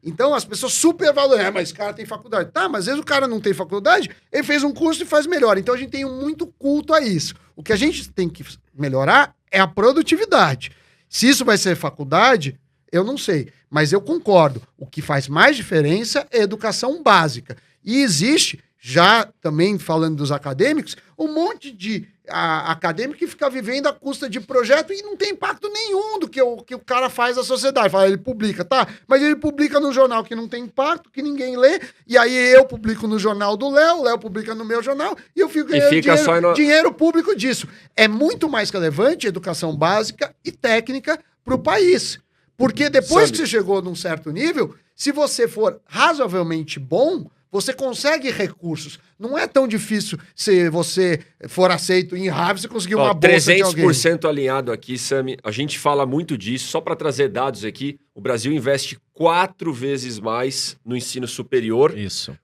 Então, as pessoas super valorizam. Mas esse cara tem faculdade. Tá, mas às vezes o cara não tem faculdade, ele fez um curso e faz melhor. Então, a gente tem muito culto a isso. O que a gente tem que melhorar é a produtividade. Se isso vai ser faculdade, eu não sei. Mas eu concordo. O que faz mais diferença é a educação básica. E existe, já também falando dos acadêmicos, um monte de acadêmico que fica vivendo à custa de projeto e não tem impacto nenhum do que o cara faz na sociedade. Fala, ele publica, tá? Mas ele publica num jornal que não tem impacto, que ninguém lê, e aí eu publico no jornal do Léo, o Léo publica no meu jornal, e eu fico ganhando dinheiro público disso. É muito mais relevante a educação básica e técnica para o país. Porque depois que você chegou num certo nível, se você for razoavelmente bom, você consegue recursos. Não é tão difícil se você for aceito em Harvard, você conseguir uma bolsa de alguém. 300% alinhado aqui, Sami. A gente fala muito disso. Só para trazer dados aqui, o Brasil investe 4 vezes mais no ensino superior,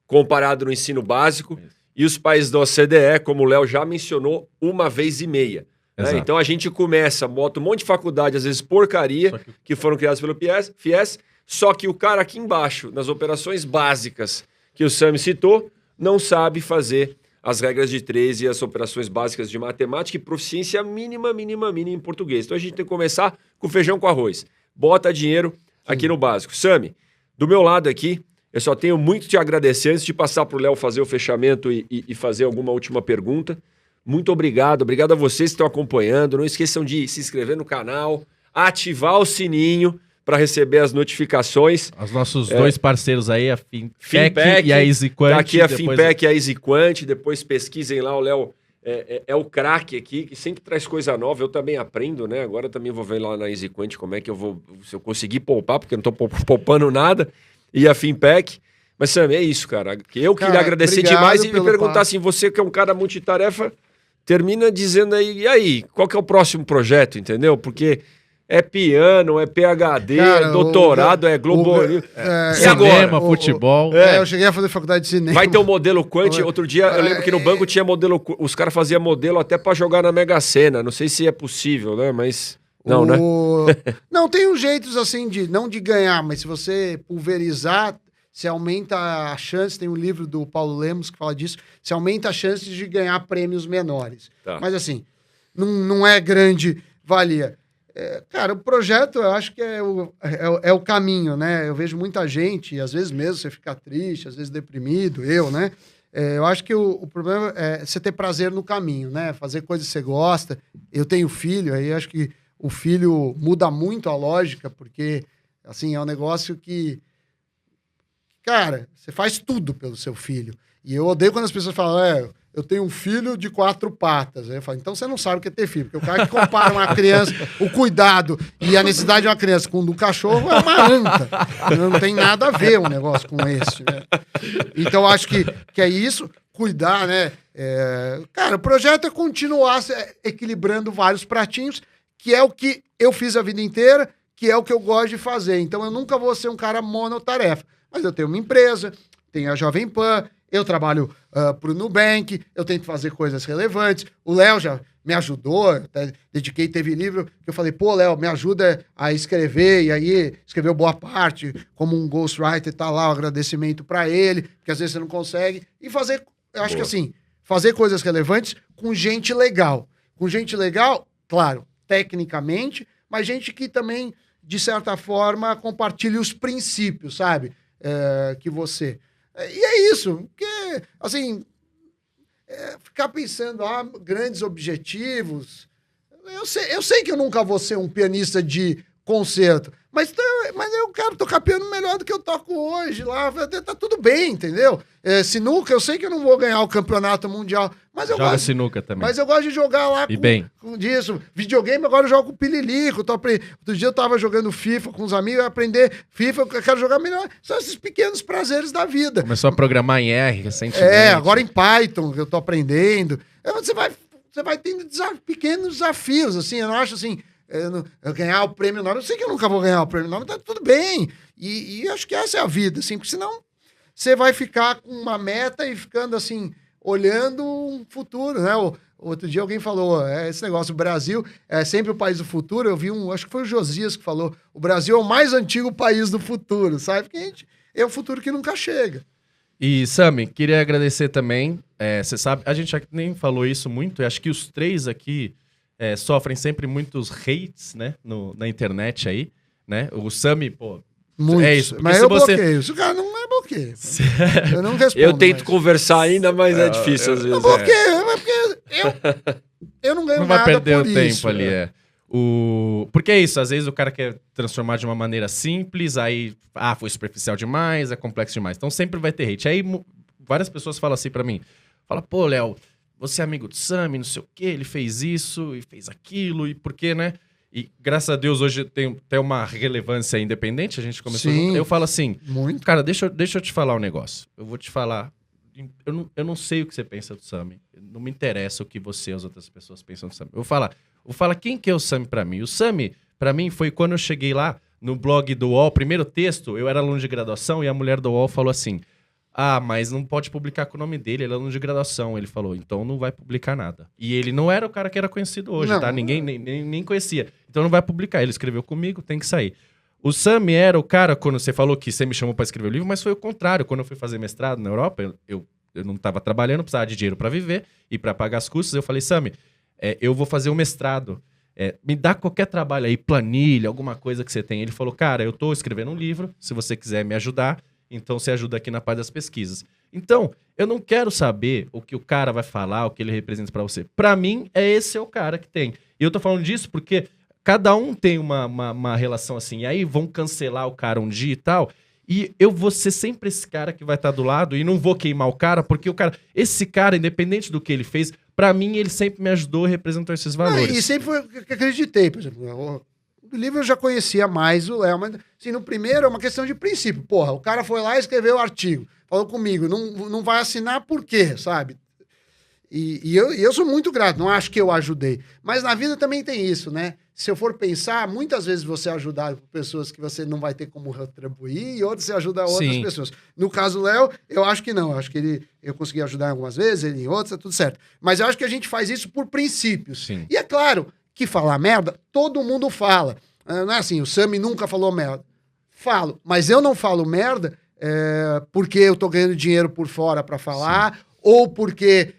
comparado no ensino básico. Isso. E os países da OCDE, como o Léo já mencionou, 1,5 vezes. Né? Então a gente bota um monte de faculdade, às vezes porcaria, que foram criadas pelo FIES, só que o cara aqui embaixo, nas operações básicas, que o Sami citou, não sabe fazer as regras de 3 e as operações básicas de matemática e proficiência mínima em português. Então a gente tem que começar com feijão com arroz. Bota dinheiro aqui no básico. Sami, do meu lado aqui, eu só tenho muito te agradecer. Antes de passar para o Léo fazer o fechamento e fazer alguma última pergunta, muito obrigado. Obrigado a vocês que estão acompanhando. Não esqueçam de se inscrever no canal, ativar o sininho para receber as notificações. Os nossos 2 parceiros aí, a Finpec e a EasyQuant. Tá aqui a Finpec e a EasyQuant, depois pesquisem lá, o Léo é o craque aqui, que sempre traz coisa nova, eu também aprendo, né? Agora também vou ver lá na EasyQuant como é que eu vou, se eu conseguir poupar, porque eu não tô poupando nada, e a Finpec. Mas, Sam, é isso, cara. Eu queria agradecer demais e me perguntar assim, você que é um cara multitarefa, termina dizendo aí, e aí, qual que é o próximo projeto, entendeu? Porque é piano, é PhD, cara, é doutorado, é Globo... cinema, futebol. Eu cheguei a fazer faculdade de cinema. Vai ter um modelo Quant. Outro dia, eu lembro que no banco tinha modelo... Os caras faziam modelo até pra jogar na Mega Sena. Não sei se é possível, né? Mas... Não, né? Não, tem uns jeitos assim, não de ganhar, mas se você pulverizar... você aumenta a chance, tem um livro do Paulo Lemos que fala disso, você aumenta a chance de ganhar prêmios menores. Tá. Mas assim, não é grande valia. Cara, o projeto eu acho que é o caminho, né? Eu vejo muita gente, e às vezes mesmo você fica triste, às vezes deprimido, né? Eu acho que o problema é você ter prazer no caminho, né? Fazer coisas que você gosta. Eu tenho filho, aí acho que o filho muda muito a lógica, porque assim, é um negócio que... Cara, você faz tudo pelo seu filho. E eu odeio quando as pessoas falam, eu tenho um filho de 4 patas. Aí eu falo, então você não sabe o que é ter filho. Porque o cara que compara uma criança, o cuidado e a necessidade de uma criança com o do cachorro é uma anta. Não tem nada a ver um negócio com esse, né? Então eu acho que é isso, cuidar, né? Cara, o projeto é continuar equilibrando vários pratinhos, que é o que eu fiz a vida inteira, que é o que eu gosto de fazer. Então eu nunca vou ser um cara monotarefa. Mas eu tenho uma empresa, tenho a Jovem Pan, eu trabalho pro Nubank, eu tento fazer coisas relevantes. O Léo já me ajudou, até dediquei, teve livro que eu falei, pô, Léo, me ajuda a escrever, e aí escreveu boa parte, como um ghostwriter, tá lá o agradecimento para ele, porque às vezes você não consegue. E fazer, eu acho que assim, fazer coisas relevantes com gente legal. Com gente legal, claro, tecnicamente, mas gente que também, de certa forma, compartilha os princípios, sabe? Que você... E é isso, porque, assim, ficar pensando, grandes objetivos... Eu sei que eu nunca vou ser um pianista de concerto, mas eu quero tocar piano melhor do que eu toco hoje lá, tá tudo bem, entendeu? Sinuca, eu sei que eu não vou ganhar o campeonato mundial, mas eu Joga sinuca também. Mas eu gosto de jogar lá com disso. Videogame, agora eu jogo com pililico. Outro dia eu tava jogando FIFA com os amigos, aprender FIFA, eu quero jogar melhor. São esses pequenos prazeres da vida. Começou a programar em R recentemente. Agora em Python, que eu tô aprendendo. Você vai tendo pequenos desafios, assim, eu não acho assim... Eu ganhar o prêmio Nobel, eu sei que eu nunca vou ganhar o prêmio Nobel, tá tudo bem. E acho que essa é a vida, assim, porque senão você vai ficar com uma meta e ficando assim, olhando um futuro, né? Outro dia alguém falou, esse negócio, o Brasil é sempre o país do futuro. Eu vi acho que foi o Josias que falou, o Brasil é o mais antigo país do futuro, sabe? Porque é o futuro que nunca chega. E, Sami, queria agradecer também. Você sabe, a gente já nem falou isso muito, e acho que os 3 aqui sofrem sempre muitos hates, né, na internet aí, né? O Sami, pô... Muito. É isso. Mas eu bloqueio. Se o cara não é bloqueio. Eu não respondo. Eu tento conversar ainda, mas é difícil às vezes. Eu bloqueio, mas porque eu não ganho não nada vai perder por o tempo isso, ali, Porque é isso, às vezes o cara quer transformar de uma maneira simples, aí, foi superficial demais, é complexo demais. Então sempre vai ter hate. Aí várias pessoas falam assim pra mim, pô, Léo, você é amigo do Sami, não sei o quê, ele fez isso e fez aquilo, e por quê, né? E graças a Deus hoje tem uma relevância independente, a gente começou junto. Eu falo assim, muito. Cara, deixa eu te falar um negócio. Eu vou te falar, eu não sei o que você pensa do Sami, não me interessa o que você e as outras pessoas pensam do Sami. Eu vou falar quem que é o Sami pra mim. O Sami, pra mim, foi quando eu cheguei lá no blog do UOL, primeiro texto, eu era aluno de graduação e a mulher do UOL falou assim, mas não pode publicar com o nome dele, ele é aluno de graduação. Ele falou, então não vai publicar nada. E ele não era o cara que era conhecido hoje, não, tá? Ninguém nem conhecia. Então não vai publicar. Ele escreveu comigo, tem que sair. O Sami era o cara, quando você falou que você me chamou pra escrever o livro, mas foi o contrário. Quando eu fui fazer mestrado na Europa, eu não tava trabalhando, precisava de dinheiro pra viver e pra pagar as custas. Eu falei, Sami, eu vou fazer um mestrado. Me dá qualquer trabalho aí, planilha, alguma coisa que você tem. Ele falou, cara, eu tô escrevendo um livro, se você quiser me ajudar, então você ajuda aqui na parte das pesquisas. Então, eu não quero saber o que o cara vai falar, o que ele representa pra você. Pra mim, esse é o cara que tem. E eu tô falando disso porque cada um tem uma relação assim. E aí vão cancelar o cara um dia e tal. E eu vou ser sempre esse cara que vai estar do lado e não vou queimar o cara, porque esse cara, independente do que ele fez, pra mim, ele sempre me ajudou e representou esses valores. E sempre foi que acreditei, por exemplo. O livro eu já conhecia mais o Léo, mas assim, no primeiro é uma questão de princípio. Porra, o cara foi lá e escreveu o artigo, falou comigo, não vai assinar por quê, sabe? E eu sou muito grato, não acho que eu ajudei. Mas na vida também tem isso, né? Se eu for pensar, muitas vezes você é ajudado por pessoas que você não vai ter como retribuir e outras você ajuda outras pessoas. No caso do Léo, eu acho que não. Eu acho que eu consegui ajudar algumas vezes, ele em outras, tá tudo certo. Mas eu acho que a gente faz isso por princípios. Sim. E é claro que falar merda, todo mundo fala. Não é assim, o Sami nunca falou merda. Falo, mas eu não falo merda porque eu tô ganhando dinheiro por fora para falar, ou porque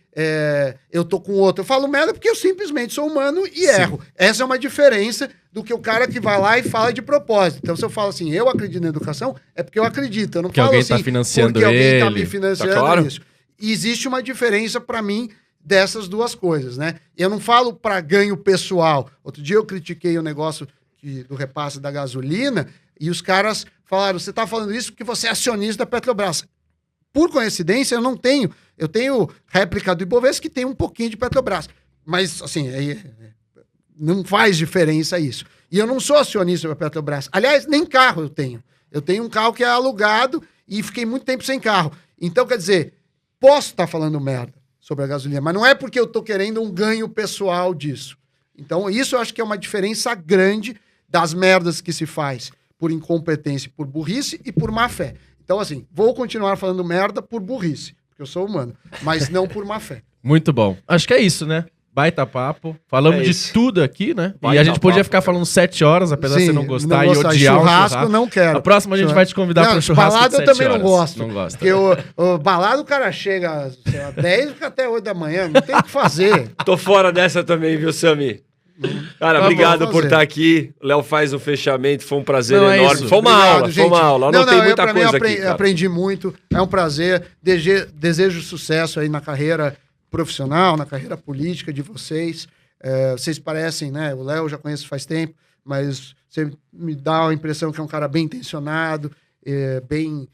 eu tô com outro. Eu falo merda porque eu simplesmente sou humano e erro. Essa é uma diferença do que o cara que vai lá e fala de propósito. Então, se eu falo assim, eu acredito na educação, é porque eu acredito. Eu não falo alguém assim, tá financiando porque alguém tá ele. me financiando Tá claro? isso. E existe uma diferença para mim dessas duas coisas, né? Eu não falo para ganho pessoal. Outro dia eu critiquei o negócio do repasse da gasolina e os caras falaram, você tá falando isso porque você é acionista da Petrobras. Por coincidência, eu não tenho. Eu tenho réplica do Ibovespa que tem um pouquinho de Petrobras. Mas, assim, não faz diferença isso. E eu não sou acionista da Petrobras. Aliás, nem carro eu tenho. Eu tenho um carro que é alugado e fiquei muito tempo sem carro. Então, quer dizer, posso estar falando merda sobre a gasolina, mas não é porque eu estou querendo um ganho pessoal disso. Então, isso eu acho que é uma diferença grande das merdas que se faz por incompetência, por burrice e por má fé. Então, assim, vou continuar falando merda por burrice, porque eu sou humano, mas não por má fé. Muito bom. Acho que é isso, né? Baita papo. Falamos de tudo aqui, né? Baita e a gente podia papo, ficar falando 7 horas, apesar de você não gostar e odiar churrasco, o churrasco. não quero. A próxima a gente vai te convidar para um churrasco balada de 7 eu também horas. não gosto. Não gosta. Porque o balada o cara chega, sei lá, 10 e fica até 8 da manhã, não tem o que fazer. Tô fora dessa também, viu, Sami? Cara, Tá obrigado bom, por estar aqui. O Léo faz o fechamento, foi um prazer Não, é enorme. isso. Foi uma Obrigado, aula, gente. foi uma aula. Não tem muita coisa aqui, cara. Aprendi muito, é um prazer. Desejo sucesso aí na carreira profissional, na carreira política de vocês. Vocês parecem, né? O Léo eu já conheço faz tempo, mas você me dá a impressão que é um cara bem intencionado, bem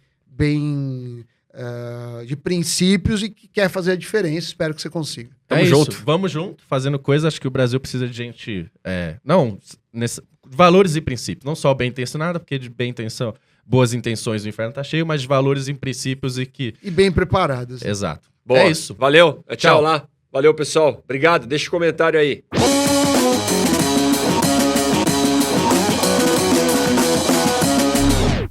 de princípios e que quer fazer a diferença. Espero que você consiga. Tamo junto. Vamos junto, fazendo coisa. Acho que o Brasil precisa de gente... valores e princípios. Não só bem intencionada, porque de bem intenção, boas intenções o inferno tá cheio, mas de valores e princípios e bem preparados. Exato. Boa. É isso. Valeu. Tchau lá. Valeu, pessoal. Obrigado. Deixa um comentário aí.